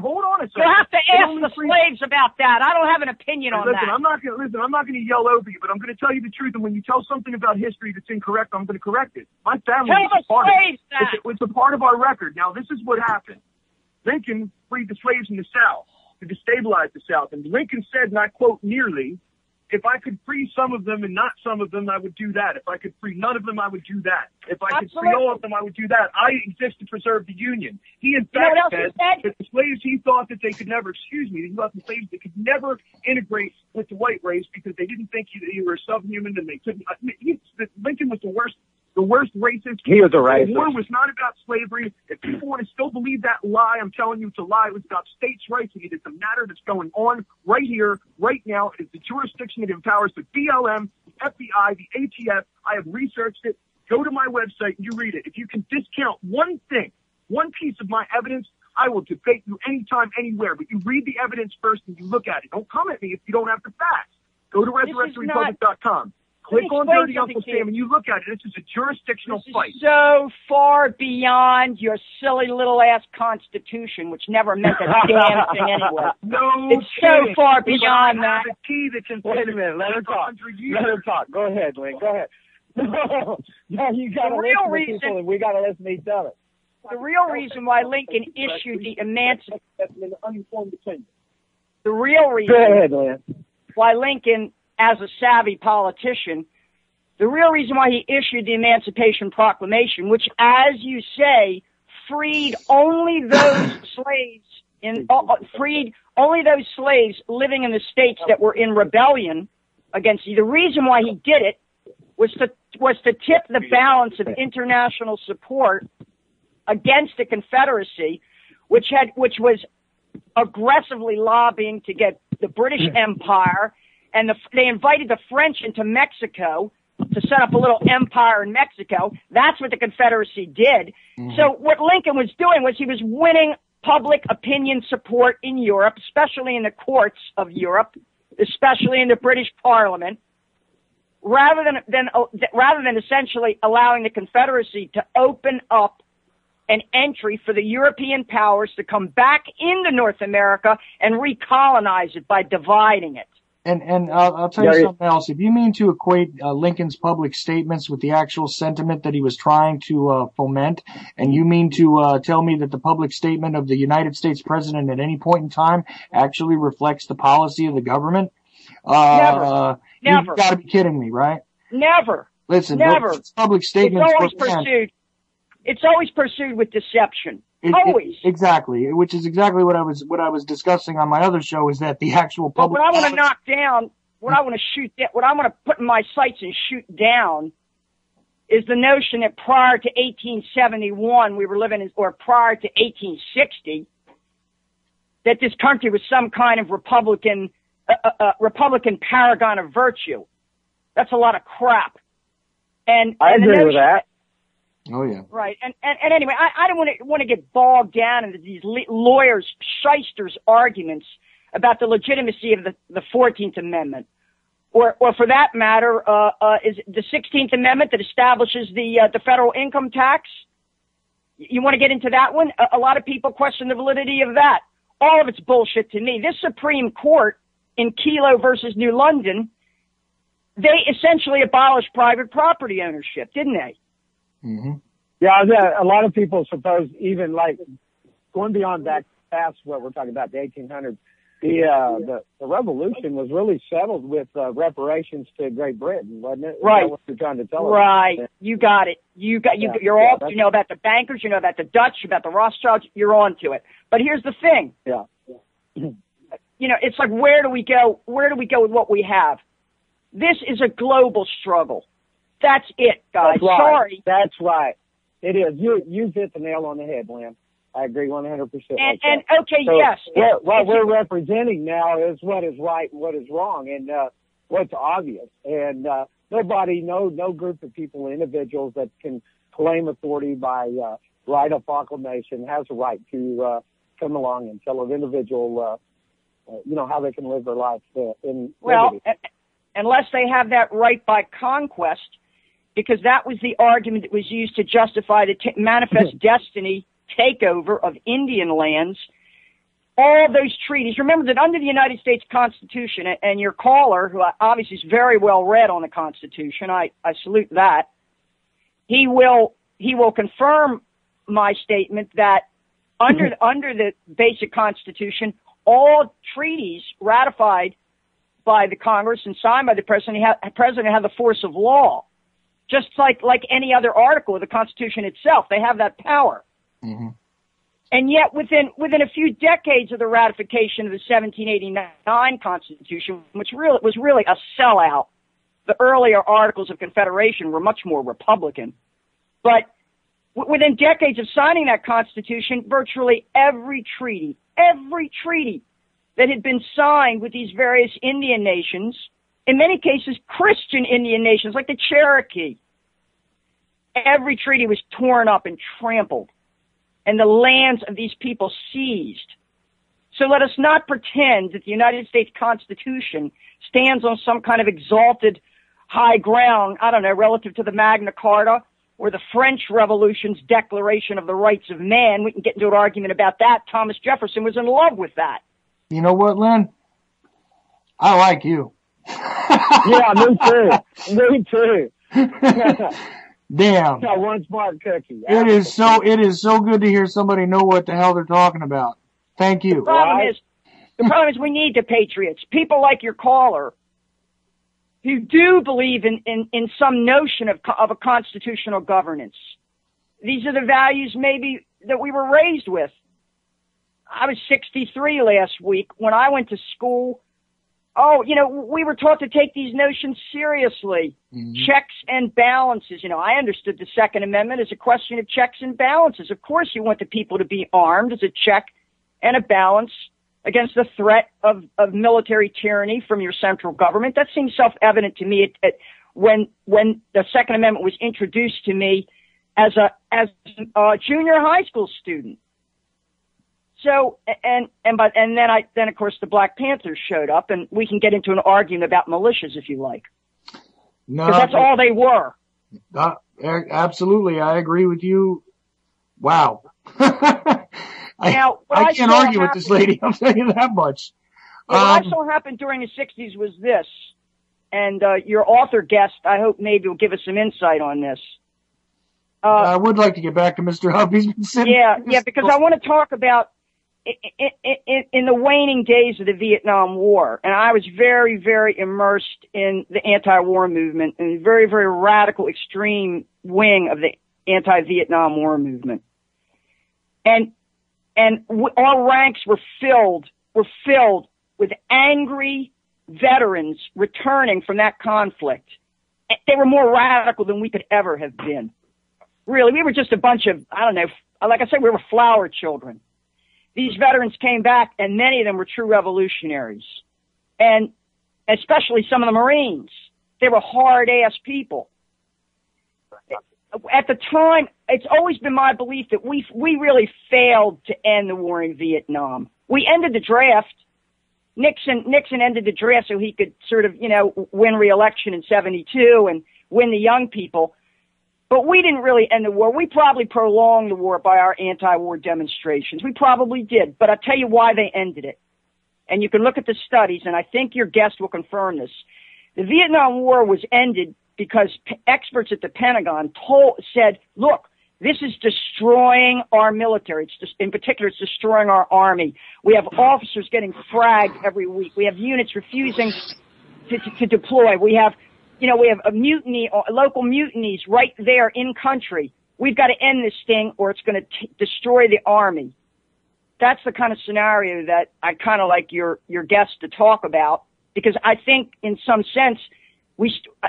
Hold on a second. You'll have to ask the slaves about that. I don't have an opinion on that. I'm not going to yell over you, but I'm going to tell you the truth. And when you tell something about history that's incorrect, I'm going to correct it. My family was a part of it. It's a part of our record. Now, this is what happened. Lincoln freed the slaves in the South to destabilize the South. And Lincoln said, and I quote nearly, if I could free some of them and not some of them, I would do that. If I could free none of them, I would do that. If I could free all of them, I would do that. I exist to preserve the Union. He, in fact, said that the slaves, he thought that they could never, he thought the slaves, they could never integrate with the white race because they didn't think you were subhuman and they couldn't. Lincoln was the worst racist. He was a racist. The war was not about slavery. If people want to still believe that lie, I'm telling you it's a lie. It was about states' rights, and it is a matter that's going on right here, right now. It is the jurisdiction that empowers the BLM, the FBI, the ATF. I have researched it. Go to my website and you read it. If you can discount one thing, one piece of my evidence, I will debate you anytime, anywhere. But you read the evidence first and you look at it. Don't come at me if you don't have the facts. Go to resurrecttherepublic.com. Click on Dirty Uncle Sam and you look at it. This is a jurisdictional fight. So far beyond your silly little ass Constitution, which never meant a damn thing anyway. It's so far beyond that. Wait a minute. Let her talk. Go ahead, Lynn. Go ahead. No, you got to listen to people and we got to listen to each other. The real reason why Lincoln issued the Emancipation. The real reason. Go ahead, Lynn. Why Lincoln, as a savvy politician, the real reason why he issued the Emancipation Proclamation, which, as you say, freed only those slaves living in the states that were in rebellion against you. The reason why he did it was to tip the balance of international support against the Confederacy, which was aggressively lobbying to get the British Empire, and they invited the French into Mexico to set up a little empire in Mexico. That's what the Confederacy did. Mm-hmm. So what Lincoln was doing was he was winning public opinion support in Europe, especially in the courts of Europe, especially in the British Parliament, rather than essentially allowing the Confederacy to open up an entry for the European powers to come back into North America and recolonize it by dividing it. And I'll tell you something else. If you mean to equate Lincoln's public statements with the actual sentiment that he was trying to foment, and you mean to tell me that the public statement of the United States president at any point in time actually reflects the policy of the government? Never. You've got to be kidding me, right? Never. Listen, never. Public statements. It's always pursued with deception. Always. Exactly. Which is exactly what I was discussing on my other show, is that the actual public. What I want to knock down, what I want to put in my sights and shoot down is the notion that prior to 1871 or prior to 1860, that this country was some kind of Republican paragon of virtue. That's a lot of crap. And I agree with that. Oh yeah. Right. And anyway, I don't want to get bogged down into these lawyers, shysters arguments about the legitimacy of the 14th Amendment, or for that matter, is the 16th Amendment that establishes the federal income tax. You want to get into that one? A lot of people question the validity of that. All of it's bullshit to me. This Supreme Court in Kelo versus New London, they essentially abolished private property ownership, didn't they? Mm-hmm. Yeah, a lot of people suppose even like going beyond that past what we're talking about, the 1800s, the revolution was really settled with reparations to Great Britain, wasn't it? Right. Is that what you're trying to tell us? Right. You got it. You know about the bankers, you know about the Dutch, about the Rothschilds, you're on to it. But here's the thing. Yeah. You know, it's like, where do we go? Where do we go with what we have? This is a global struggle. That's it, guys. That's right. Sorry. That's right. It is. You've hit the nail on the head, Lynn. I agree 100%. And okay, so yes. What we're representing now is what is right and what is wrong, and what's obvious. And no group of people, individuals that can claim authority by right of proclamation has a right to come along and tell an individual, how they can live their life in liberty. Unless they have that right by conquest, because that was the argument that was used to justify the Manifest Destiny takeover of Indian lands. All those treaties. Remember that under the United States Constitution, and your caller, who obviously is very well read on the Constitution, I salute that. He will confirm my statement that under the basic Constitution, all treaties ratified by the Congress and signed by the president have the force of law, just like any other article of the Constitution itself. They have that power. Mm-hmm. And yet, within a few decades of the ratification of the 1789 Constitution, which was really a sellout, the earlier Articles of Confederation were much more Republican. But within decades of signing that Constitution, virtually every treaty that had been signed with these various Indian nations, in many cases Christian Indian nations like the Cherokee, every treaty was torn up and trampled, and the lands of these people seized. So let us not pretend that the United States Constitution stands on some kind of exalted high ground, I don't know, relative to the Magna Carta or the French Revolution's Declaration of the Rights of Man. We can get into an argument about that. Thomas Jefferson was in love with that. You know what, Lynn? I like you. Yeah, me too. Me too. Damn. Got one smart cookie. It is so good to hear somebody know what the hell they're talking about. Thank you. The problem is we need the patriots. People like your caller who do believe in some notion of a constitutional governance. These are the values maybe that we were raised with. I was 63 last week when I went to school. We were taught to take these notions seriously. Mm-hmm. Checks and balances. I understood the Second Amendment as a question of checks and balances. Of course, you want the people to be armed as a check and a balance against the threat of military tyranny from your central government. That seems self-evident to me when the Second Amendment was introduced to me as a junior high school student. So, and then of course the Black Panthers showed up, and we can get into an argument about militias if you like. No, because that's all they were. Absolutely. I agree with you. Wow. I can't argue with this lady. I'll tell you that much. What I saw happen during the 60s was this, and your author guest, I hope maybe will give us some insight on this. I would like to get back to Mr. Hubb. He's been sitting. Yeah, because I want to talk about in the waning days of the Vietnam War, and I was very, very immersed in the anti-war movement and a very, very radical, extreme wing of the anti-Vietnam War movement. And our ranks were filled with angry veterans returning from that conflict. They were more radical than we could ever have been. Really, we were just a bunch of, I don't know, like I said, we were flower children. These veterans came back, and many of them were true revolutionaries. And especially some of the Marines. They were hard-ass people. At the time, it's always been my belief that we really failed to end the war in Vietnam. We ended the draft. Nixon ended the draft so he could sort of, win re-election in 72 and win the young people. But we didn't really end the war. We probably prolonged the war by our anti-war demonstrations. We probably did. But I'll tell you why they ended it. And you can look at the studies, and I think your guest will confirm this. The Vietnam War was ended because experts at the Pentagon said, look, This is destroying our military. It's just, in particular, it's destroying our Army. We have officers getting fragged every week. We have units refusing to deploy. We have a mutiny, local mutinies right there in country. We've got to end this thing or it's going to destroy the Army. That's the kind of scenario that I kind of like your guest to talk about, because I think in some sense,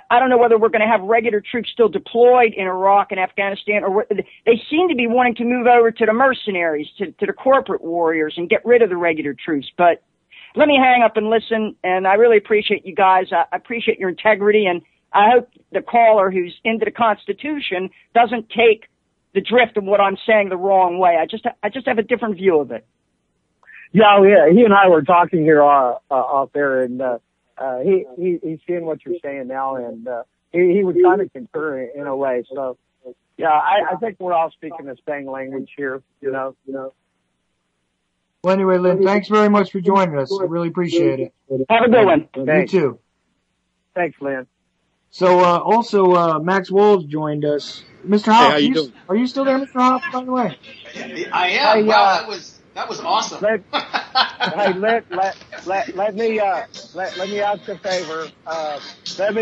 I don't know whether we're going to have regular troops still deployed in Iraq and Afghanistan, or they seem to be wanting to move over to the mercenaries, to the corporate warriors, and get rid of the regular troops. But let me hang up and listen, and I really appreciate you guys. I appreciate your integrity, and I hope the caller who's into the Constitution doesn't take the drift of what I'm saying the wrong way. I just have a different view of it. Yeah, he and I were talking here off there, and he's seeing what you're saying now, and he would kind of concur in a way. So, yeah, I think we're all speaking the same language here, you know. Well, anyway, Lynn, thanks very much for joining us. I really appreciate it. Have a good one. Thanks. You too. Thanks, Lynn. So, also, Max Walls joined us. Mr. Hoff, are you still there, Mr. Hoff, by the way? I am. Wow, that was awesome. Let me ask a favor. Let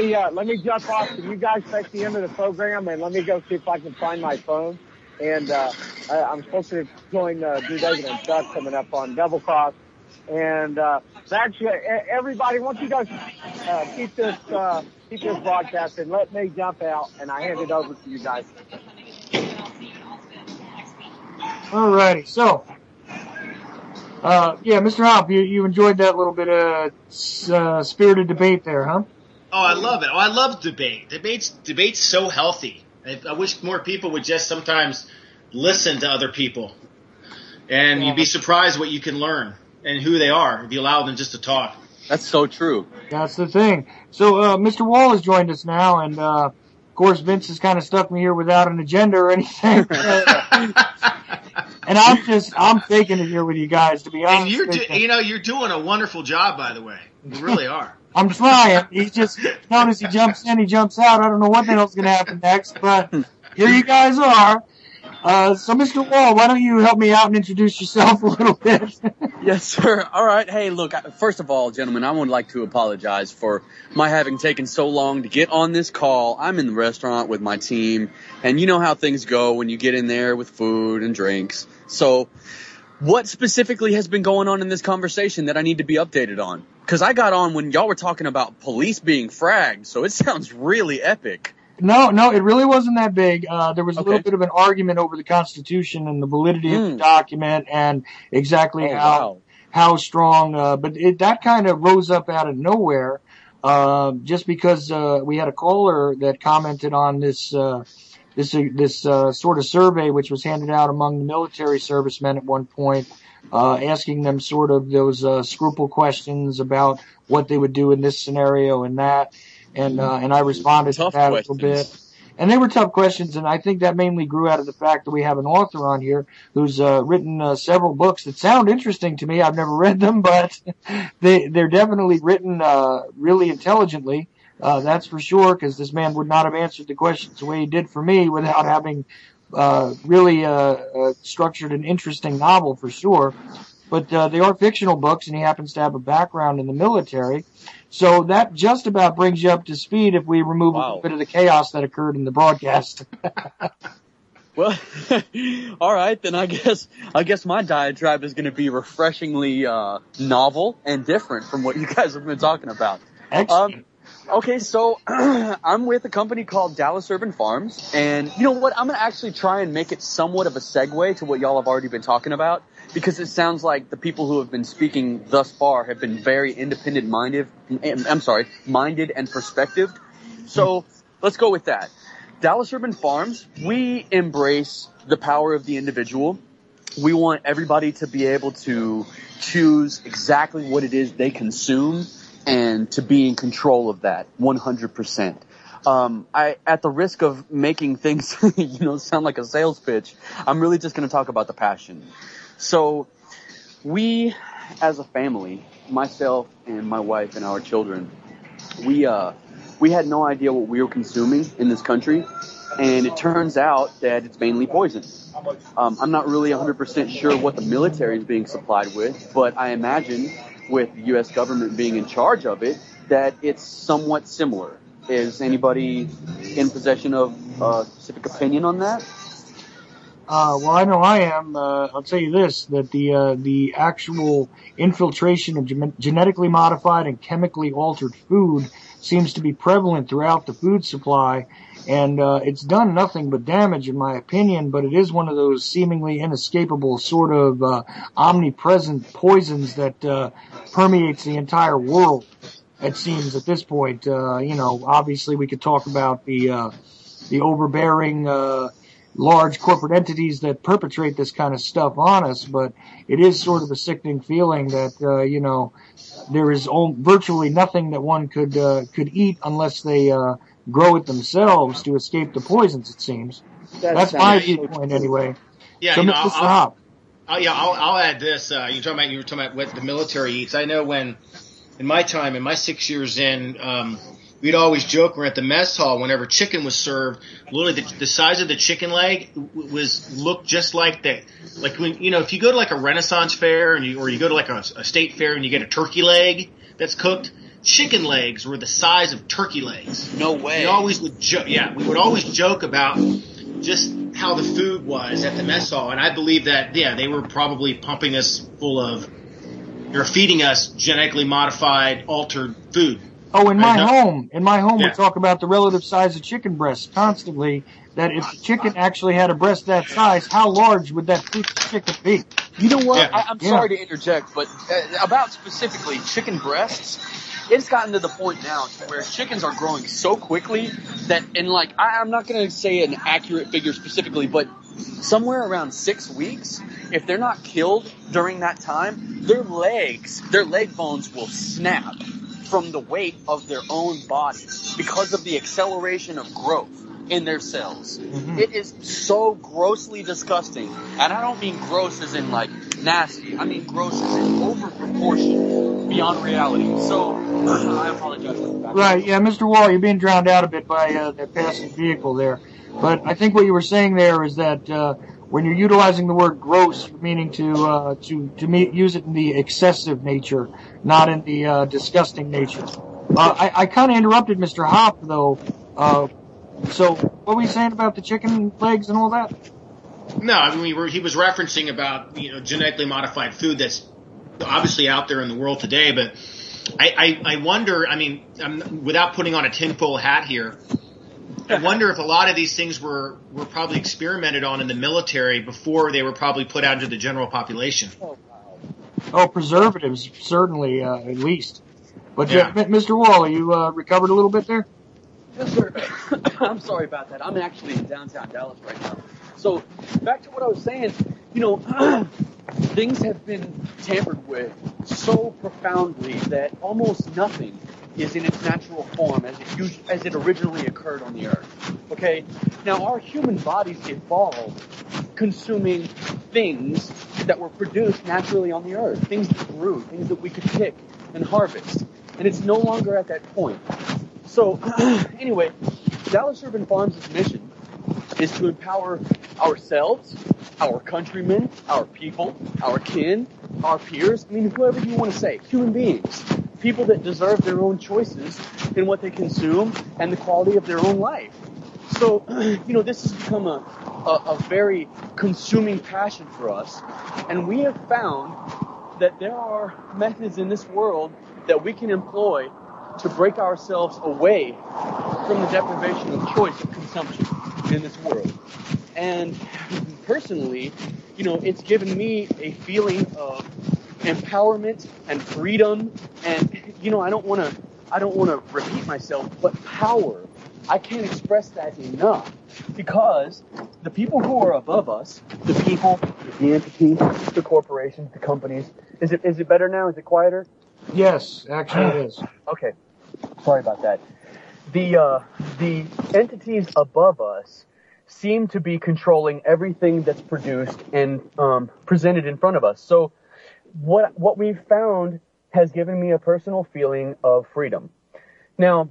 me jump off. Can you guys take the end of the program, and let me go see if I can find my phone. And I'm supposed to join Drew David and Chuck coming up on Double Cross. And that's everybody. Once you guys keep this broadcast, and let me jump out, and I hand it over to you guys. All righty. So, Mr. Hopp, you enjoyed that little bit of spirited debate there, huh? Oh, I love it. Oh, I love debate. Debate's so healthy. I wish more people would just sometimes listen to other people, and you'd be surprised what you can learn and who they are if you allow them just to talk. That's so true. That's the thing. So, Mr. Wall has joined us now, and of course, Vince has kind of stuck me here without an agenda or anything. And I'm faking it here with you guys, to be honest. And you're doing a wonderful job, by the way. You really are. I'm trying. He just, notice he jumps in, he jumps out. I don't know what the hell's going to happen next, but here you guys are. So Mr. Wall, why don't you help me out and introduce yourself a little bit? Yes, sir. All right. Hey, look, first of all, gentlemen, I would like to apologize for my having taken so long to get on this call. I'm in the restaurant with my team, and you know how things go when you get in there with food and drinks. So what specifically has been going on in this conversation that I need to be updated on? Because I got on when y'all were talking about police being fragged, so it sounds really epic. No, it really wasn't that big. There was a little bit of an argument over the Constitution and the validity of the document and exactly how strong, but that kind of rose up out of nowhere, just because, we had a caller that commented on this sort of survey which was handed out among the military servicemen at one point, asking them sort of those, scruple questions about what they would do in this scenario and that. And I responded to that a little bit. And they were tough questions, and I think that mainly grew out of the fact that we have an author on here who's written several books that sound interesting to me. I've never read them, but they're definitely written really intelligently. That's for sure, because this man would not have answered the questions the way he did for me without having really structured an interesting novel for sure. But they are fictional books, and he happens to have a background in the military. So that just about brings you up to speed if we remove a little bit of the chaos that occurred in the broadcast. Well, all right, then I guess my diatribe is going to be refreshingly novel and different from what you guys have been talking about. Excellent. Okay, so I'm with a company called Dallas Urban Farms, and you know what? I'm going to actually try and make it somewhat of a segue to what y'all have already been talking about, because it sounds like the people who have been speaking thus far have been very minded and perspectived. So let's go with that. Dallas Urban Farms, we embrace the power of the individual. We want everybody to be able to choose exactly what it is they consume and to be in control of that 100%. At the risk of making things, sound like a sales pitch, I'm really just going to talk about the passion. So we, as a family, myself and my wife and our children, we had no idea what we were consuming in this country. and it turns out that it's mainly poison. I'm not really 100% sure what the military is being supplied with, but I imagine with the U.S. government being in charge of it, that it's somewhat similar. Is anybody in possession of a specific opinion on that? Well, I know I am. I'll tell you this, that the actual infiltration of genetically modified and chemically altered food seems to be prevalent throughout the food supply, and it's done nothing but damage, in my opinion, but it is one of those seemingly inescapable sort of omnipresent poisons that permeates the entire world, it seems, at this point. Obviously we could talk about the overbearing large corporate entities that perpetrate this kind of stuff on us, but it is sort of a sickening feeling that, there is virtually nothing that one could eat unless they, grow it themselves to escape the poisons, it seems. That's my viewpoint anyway. Yeah, so, Mr. Hop. I'll add this. You were talking about what the military eats. I know when, in my 6 years in, we'd always joke we're at the mess hall whenever chicken was served. Literally, the size of the chicken leg looked just like that. Like when, if you go to like a Renaissance fair or you go to like a state fair and you get a turkey leg that's cooked, chicken legs were the size of turkey legs. No way. We would always joke about just how the food was at the mess hall, and I believe that they were probably pumping us full of, or feeding us genetically modified, altered food. Oh, in my home, we talk about the relative size of chicken breasts constantly, that if the chicken actually had a breast that size, how large would that chicken be? You know what? Yeah. I'm sorry to interject, but about specifically chicken breasts, it's gotten to the point now where chickens are growing so quickly that, I'm not going to say an accurate figure specifically, but somewhere around 6 weeks, if they're not killed during that time, their leg bones will snap from the weight of their own body because of the acceleration of growth in their cells. Mm-hmm. It is so grossly disgusting. And I don't mean gross as in nasty. I mean gross as in over proportion beyond reality. So I apologize for that. Right, yeah, Mr. Wall, you're being drowned out a bit by that passing vehicle there. But I think what you were saying there is that when you're utilizing the word gross, meaning to use it in the excessive nature, not in the disgusting nature. I kind of interrupted Mr. Hop though. So what were you saying about the chicken legs and all that? No, I mean he was referencing about genetically modified food that's obviously out there in the world today. But I wonder. I mean, without putting on a tinfoil hat here, I wonder if a lot of these things were probably experimented on in the military before they were probably put out into the general population. Oh, preservatives, certainly, at least. But, Mr. Wall, you recovered a little bit there? Yes, sir. I'm sorry about that. I'm actually in downtown Dallas right now. So, back to what I was saying, things have been tampered with so profoundly that almost nothing is in its natural form as it originally occurred on the earth. Okay? Now, our human bodies evolved consuming things that were produced naturally on the earth, things that grew, things that we could pick and harvest. And it's no longer at that point. So, anyway, Dallas Urban Farms' mission is to empower ourselves, our countrymen, our people, our kin, our peers, whoever you want to say, human beings, people that deserve their own choices in what they consume and the quality of their own life. So, this has become a very consuming passion for us, and we have found that there are methods in this world that we can employ to break ourselves away from the deprivation of choice of consumption in this world. And personally, it's given me a feeling of empowerment and freedom, and I don't want to repeat myself, but power. I can't express that enough, because the people who are above us, the people, the entities, the corporations, the companies. Is it better now? Is it quieter? Yes, actually it is. Okay. Sorry about that. The entities above us seem to be controlling everything that's produced and presented in front of us. So what we've found has given me a personal feeling of freedom. Now,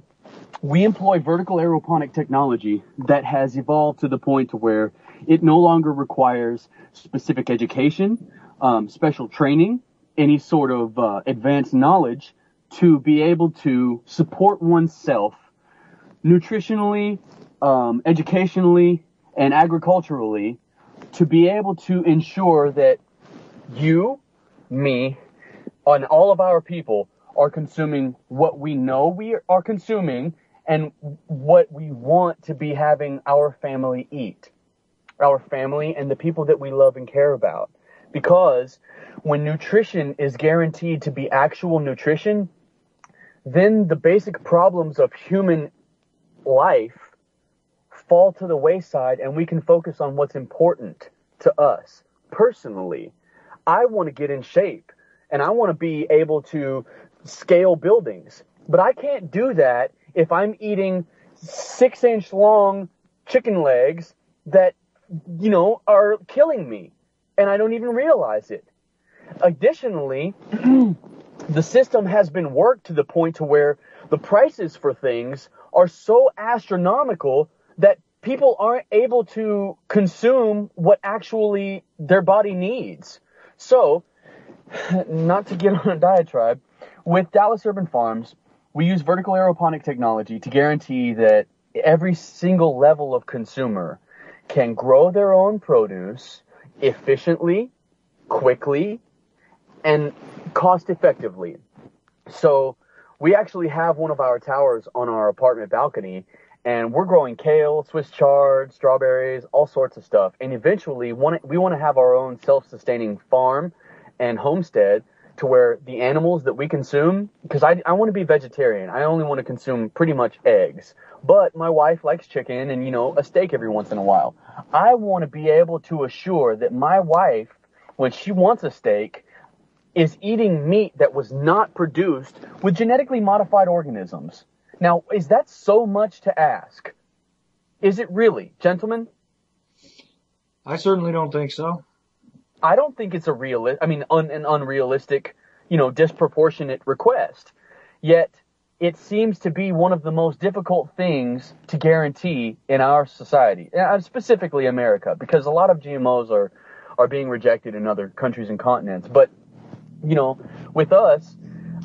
we employ vertical aeroponic technology that has evolved to the point to where it no longer requires specific education, special training, any sort of advanced knowledge to be able to support oneself nutritionally, educationally, and agriculturally, to be able to ensure that you, me, and all of our people are consuming what we know we are consuming and what we want to be having our family eat. Our family and the people that we love and care about. Because when nutrition is guaranteed to be actual nutrition, then the basic problems of human life fall to the wayside and we can focus on what's important to us. Personally, I want to get in shape and I want to be able to scale buildings, but I can't do that if I'm eating 6-inch long chicken legs that, are killing me and I don't even realize it. Additionally, the system has been worked to the point to where the prices for things are so astronomical that people aren't able to consume what actually their body needs. So, not to get on a diatribe, with Dallas Urban Farms, we use vertical aeroponic technology to guarantee that every single level of consumer can grow their own produce efficiently, quickly, and cost effectively. So we actually have one of our towers on our apartment balcony, and we're growing kale, Swiss chard, strawberries, all sorts of stuff. And eventually we want to have our own self-sustaining farm and homestead to where the animals that we consume, because I want to be vegetarian. I only want to consume pretty much eggs. But my wife likes chicken and, a steak every once in a while. I want to be able to assure that my wife, when she wants a steak, is eating meat that was not produced with genetically modified organisms. Now, is that so much to ask? Is it really, gentlemen? I certainly don't think so. I don't think it's an unrealistic, disproportionate request. Yet, it seems to be one of the most difficult things to guarantee in our society, specifically America, because a lot of GMOs are being rejected in other countries and continents. But, with us,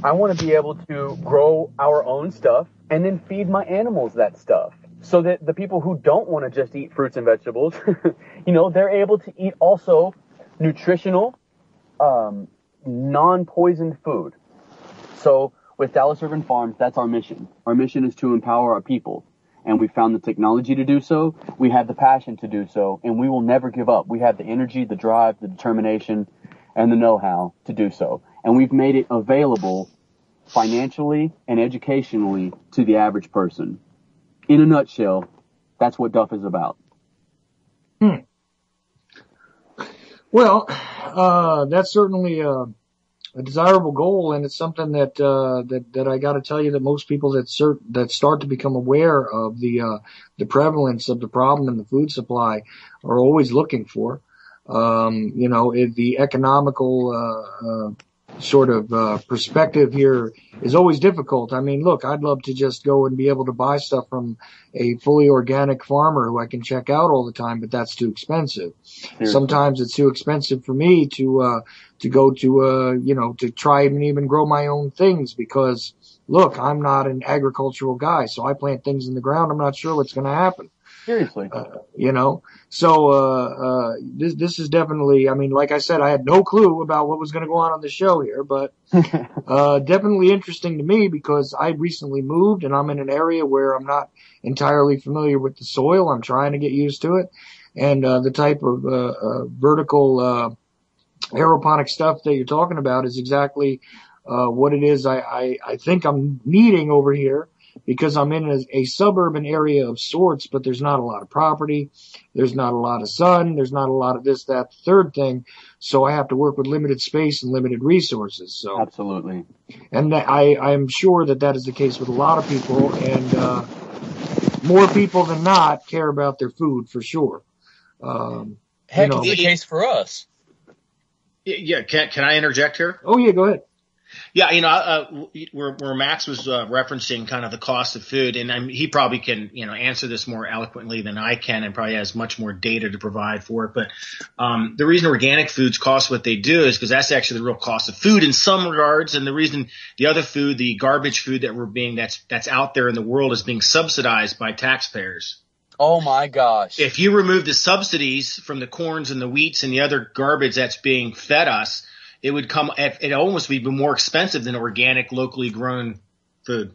I want to be able to grow our own stuff and then feed my animals that stuff so that the people who don't want to just eat fruits and vegetables, they're able to eat also nutritional, non-poisoned food. So with Dallas Urban Farms, that's our mission. Our mission is to empower our people. And we found the technology to do so. We have the passion to do so. And we will never give up. We have the energy, the drive, the determination, and the know-how to do so. And we've made it available financially and educationally to the average person. In a nutshell, that's what Duff is about. Well, that's certainly a desirable goal, and it's something that I got to tell you that most people that start to become aware of the prevalence of the problem in the food supply are always looking for. The economical sort of perspective here is always difficult. I mean, look, I'd love to just go and be able to buy stuff from a fully organic farmer who I can check out all the time, but that's too expensive. Seriously. Sometimes it's too expensive for me to go to to try and even grow my own things because, look, I'm not an agricultural guy, so I plant things in the ground. I'm not sure what's going to happen. Seriously. So this is definitely, I mean, like I said, I had no clue about what was going to go on the show here, but definitely interesting to me because I recently moved and I'm in an area where I'm not entirely familiar with the soil. I'm trying to get used to it. And the type of vertical aeroponic stuff that you're talking about is exactly what it is I think I'm needing over here. Because I'm in a suburban area of sorts, but there's not a lot of property. There's not a lot of sun. There's not a lot of this, that, the third thing. So I have to work with limited space and limited resources. So absolutely. And I'm sure that is the case with a lot of people, and more people than not care about their food for sure. Heck, it's the case for us. Yeah, can I interject here? Oh yeah, go ahead. Yeah, you know, where Max was referencing kind of the cost of food, and he probably can, you know, answer this more eloquently than I can, and probably has much more data to provide for it. But the reason organic foods cost what they do is because that's actually the real cost of food in some regards, and the reason the other food, the garbage food that's out there in the world, is being subsidized by taxpayers. Oh my gosh! If you remove the subsidies from the corns and the wheats and the other garbage that's being fed us, it would almost be more expensive than organic, locally grown food.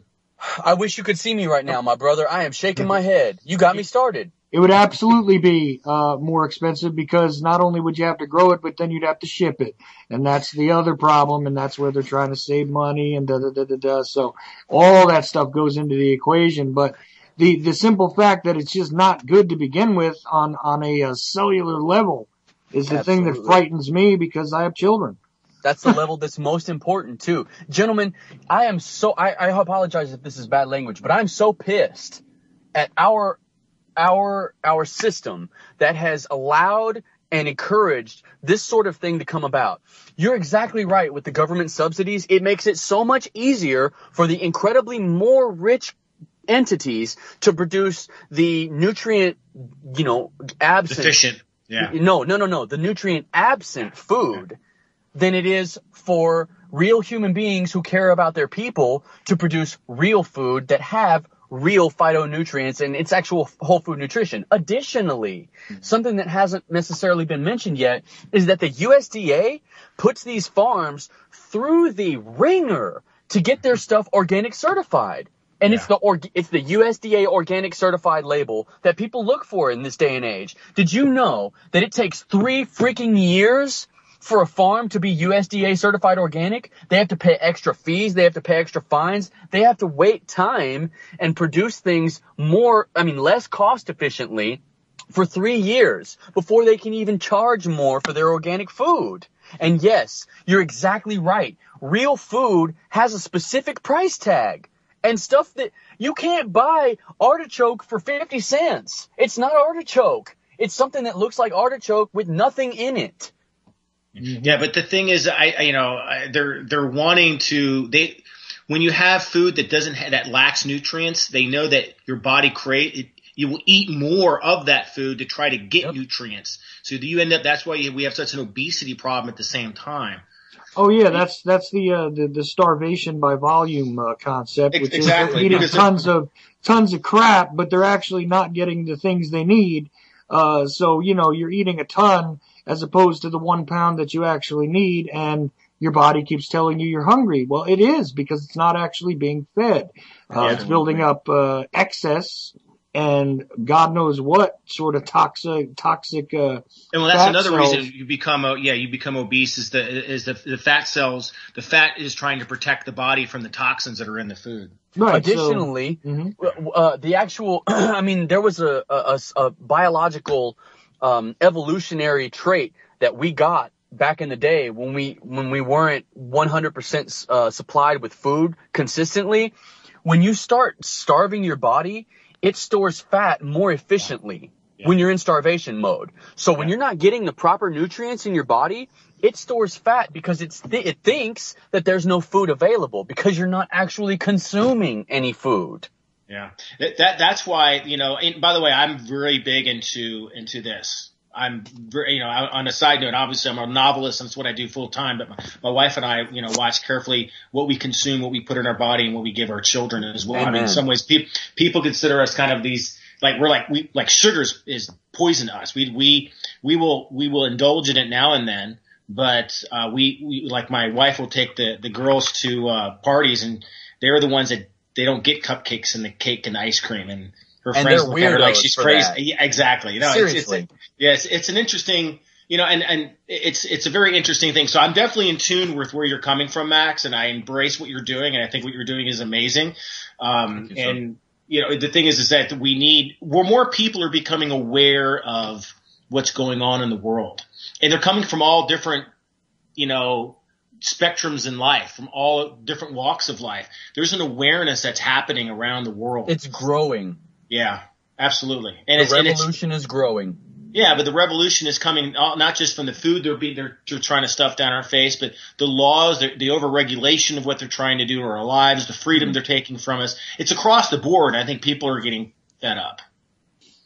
I wish you could see me right now, my brother. I am shaking my head. You got me started. It would absolutely be more expensive because not only would you have to grow it, but then you'd have to ship it. And that's the other problem, and that's where they're trying to save money and da-da-da-da-da. So all that stuff goes into the equation. But the simple fact that it's just not good to begin with on a cellular level is the thing that frightens me because I have children. That's the level that's most important too. Gentlemen, I apologize if this is bad language, but I'm so pissed at our system that has allowed and encouraged this sort of thing to come about. You're exactly right with the government subsidies. It makes it so much easier for the incredibly more rich entities to produce the nutrient, absent. Deficient. Yeah. No. The nutrient absent food than it is for real human beings who care about their people to produce real food that have real phytonutrients and its actual whole food nutrition. Additionally, something that hasn't necessarily been mentioned yet is that the USDA puts these farms through the ringer to get their stuff organic certified. And it's the USDA organic certified label that people look for in this day and age. Did you know that it takes 3 freaking years for a farm to be USDA certified organic? They have to pay extra fees. They have to pay extra fines. They have to wait time and produce things less cost efficiently for 3 years before they can even charge more for their organic food. And yes, you're exactly right. Real food has a specific price tag and stuff that you can't buy artichoke for 50 cents. It's not artichoke. It's something that looks like artichoke with nothing in it. Yeah, but the thing is, they're wanting to, when you have food that lacks nutrients, they know that your body you will eat more of that food to try to get nutrients. So you end up, that's why we have such an obesity problem at the same time. Oh yeah, that's the starvation by volume concept, which is they're eating tons of crap, but they're actually not getting the things they need. So you're eating a ton as opposed to the 1 pound that you actually need, and your body keeps telling you you're hungry. Well, it is because it's not actually being fed. It's building up excess and God knows what sort of toxic. And that's another reason you become obese is the fat cells. The fat is trying to protect the body from the toxins that are in the food. Right. Additionally, the actual, there was a biological evolutionary trait that we got back in the day when we weren't 100% supplied with food consistently. When you start starving your body, it stores fat more efficiently when you're in starvation mode. So when you're not getting the proper nutrients in your body, it stores fat because it thinks that there's no food available because you're not actually consuming any food. Yeah, that's why, and by the way, I'm very big into this. I'm very, on a side note, obviously I'm a novelist and it's what I do full time, but my wife and I, watch carefully what we consume, what we put in our body and what we give our children as well. Amen. In some ways people consider us kind of these, like sugar is poison to us. We will indulge in it now and then, but, we like my wife will take the girls to, parties and they're the ones that they don't get cupcakes and the cake and the ice cream and her friends look at her like she's crazy. That. Yeah, exactly. Seriously. It's an interesting, and it's a very interesting thing. So I'm definitely in tune with where you're coming from, Max, and I embrace what you're doing, and I think what you're doing is amazing. The thing is that more people are becoming aware of what's going on in the world, and they're coming from all different, spectrums in life, from all different walks of life. There's an awareness that's happening around the world. It's growing. Yeah, absolutely. And the revolution is growing. Yeah, but the revolution is coming not just from the food they're trying to stuff down our face, but the laws, the overregulation of what they're trying to do to our lives, the freedom they're taking from us. It's across the board. I think people are getting fed up.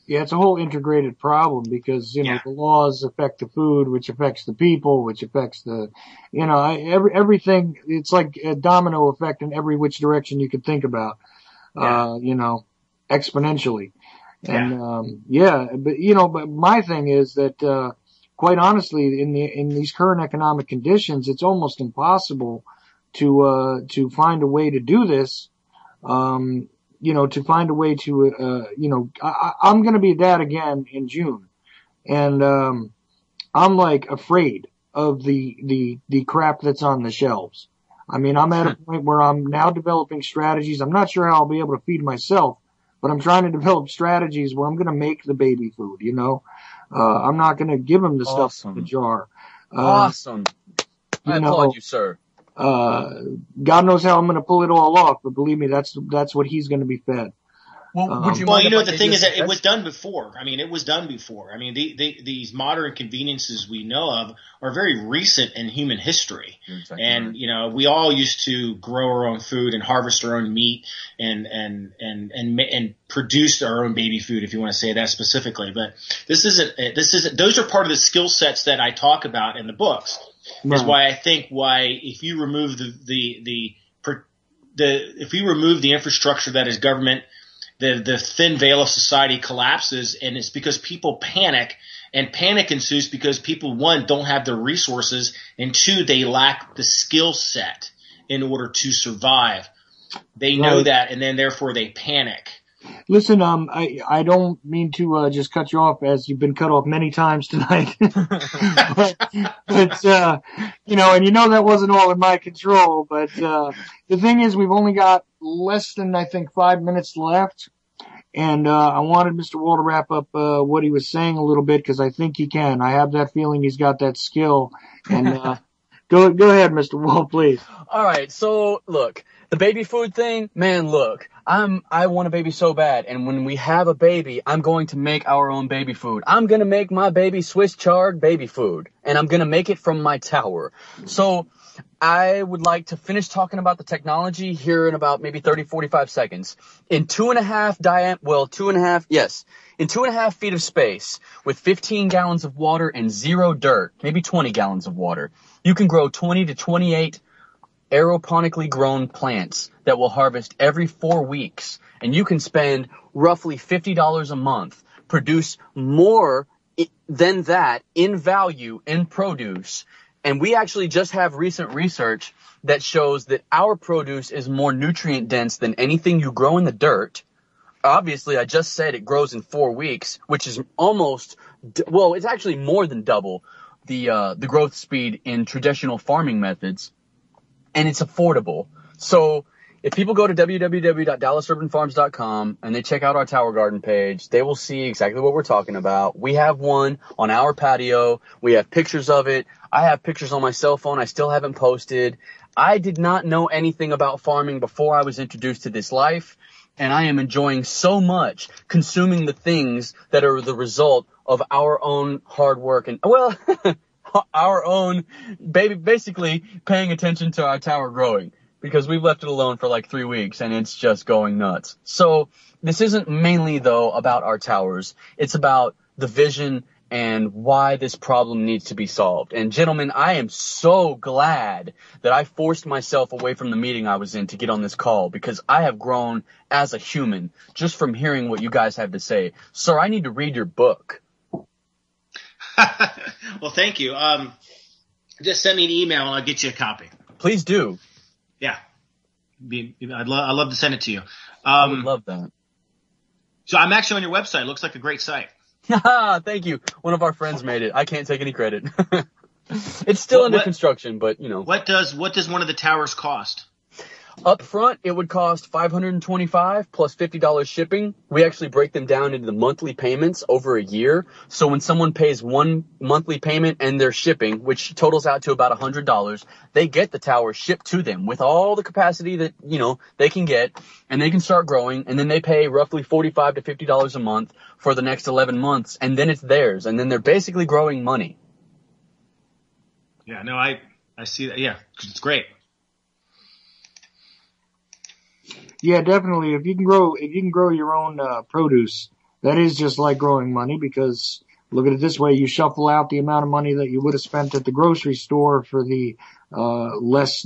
Yeah, it's a whole integrated problem because, the laws affect the food, which affects the people, which affects the, everything. It's like a domino effect in every which direction you could think about, exponentially. And, but my thing is that, quite honestly, in these current economic conditions, it's almost impossible to find a way to do this, to find a way to, I'm going to be a dad again in June. And, I'm like afraid of the crap that's on the shelves. I mean, I'm at a point where I'm now developing strategies. I'm not sure how I'll be able to feed myself, but I'm trying to develop strategies where I'm going to make the baby food, I'm not going to give him the stuff in the jar. Awesome. I applaud you, sir. God knows how I'm going to pull it all off, but believe me, that's what he's going to be fed. Well, the thing is that it was done before. I mean, it was done before. I mean, these modern conveniences we know of are very recent in human history. Exactly. And, we all used to grow our own food and harvest our own meat and produce our own baby food, if you want to say that specifically. But this isn't, those are part of the skill sets that I talk about in the books. Right. Is why I think if you remove if we remove the infrastructure that is government, the thin veil of society collapses, and it's because people panic, and panic ensues because people, one, don't have the resources, and two, they lack the skill set in order to survive. They know that, and then therefore they panic. Listen, I don't mean to just cut you off, as you've been cut off many times tonight. but that wasn't all in my control. But the thing is, we've only got less than, I think, 5 minutes left. And I wanted Mr. Wall to wrap up what he was saying a little bit, because I think he can. I have that feeling he's got that skill. And go ahead, Mr. Wall, please. All right, so look, the baby food thing, man, look. I want a baby so bad, and when we have a baby, I'm going to make our own baby food. I'm going to make my baby Swiss chard baby food, and I'm going to make it from my tower. So I would like to finish talking about the technology here in about maybe 30, 45 seconds. In 2.5 feet of space with 15 gallons of water and 0 dirt, maybe 20 gallons of water, you can grow 20 to 28 aeroponically grown plants that will harvest every 4 weeks, and you can spend roughly $50 a month, produce more than that in value in produce. And we actually just have recent research that shows that our produce is more nutrient dense than anything you grow in the dirt. Obviously, I just said it grows in 4 weeks, which is it's actually more than double the growth speed in traditional farming methods. And it's affordable. So if people go to www.dallasurbanfarms.com and they check out our Tower Garden page, they will see exactly what we're talking about. We have one on our patio. We have pictures of it. I have pictures on my cell phone I still haven't posted. I did not know anything about farming before I was introduced to this life, and I am enjoying so much consuming the things that are the result of our own hard work and, our own basically paying attention to our tower growing, because we've left it alone for like 3 weeks and it's just going nuts. So this isn't mainly though about our towers. It's about the vision and why this problem needs to be solved. And gentlemen, I am so glad that I forced myself away from the meeting I was in to get on this call, because I have grown as a human just from hearing what you guys have to say. Sir, I need to read your book. Well, thank you. Just send me an email and I'll get you a copy. Please do. Yeah. I'd love to send it to you. I would love that. So I'm actually on your website. It looks like a great site. Thank you. One of our friends made it. I can't take any credit. It's still under construction, but What does one of the towers cost? Up front, it would cost $525 plus $50 shipping. We actually break them down into the monthly payments over a year. So when someone pays one monthly payment and their shipping, which totals out to about $100, they get the tower shipped to them with all the capacity that, they can get, and they can start growing, and then they pay roughly $45 to $50 a month for the next 11 months, and then it's theirs, and then they're basically growing money. Yeah, no, I see that. Yeah, it's great. Yeah, definitely. If you can grow your own produce, that is just like growing money, because look at it this way: you shuffle out the amount of money that you would have spent at the grocery store for the less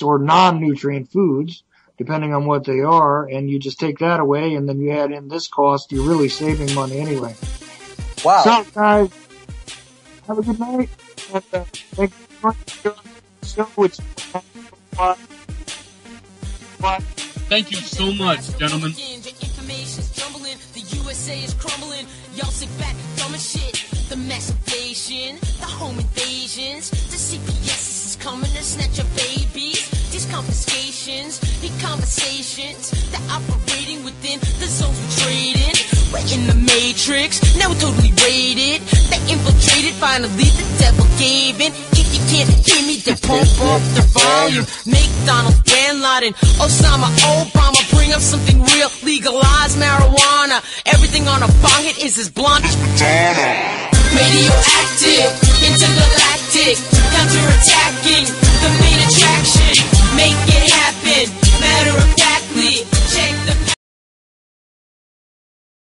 or non-nutrient foods, depending on what they are, and you just take that away, and then you add in this cost. You're really saving money anyway. Wow. So, guys, have a good night. And, thank you for joining the show. Thank you so much, gentlemen. The USA is crumbling. Y'all sit back from a shit. The mass invasion, the home invasions, the CPS is coming to snatch your babies. These confiscations, the conversations, they're operating within the zones we traded. We're in the matrix, now we're totally raided. They infiltrated, finally the devil gave in. If you can't hear me, then pump up the volume. McDonald's, Bin Laden, Osama, Obama, bring up something real. Legalize marijuana. Everything on a bong hit is as blunt as Madonna. Radioactive, intergalactic, counterattacking.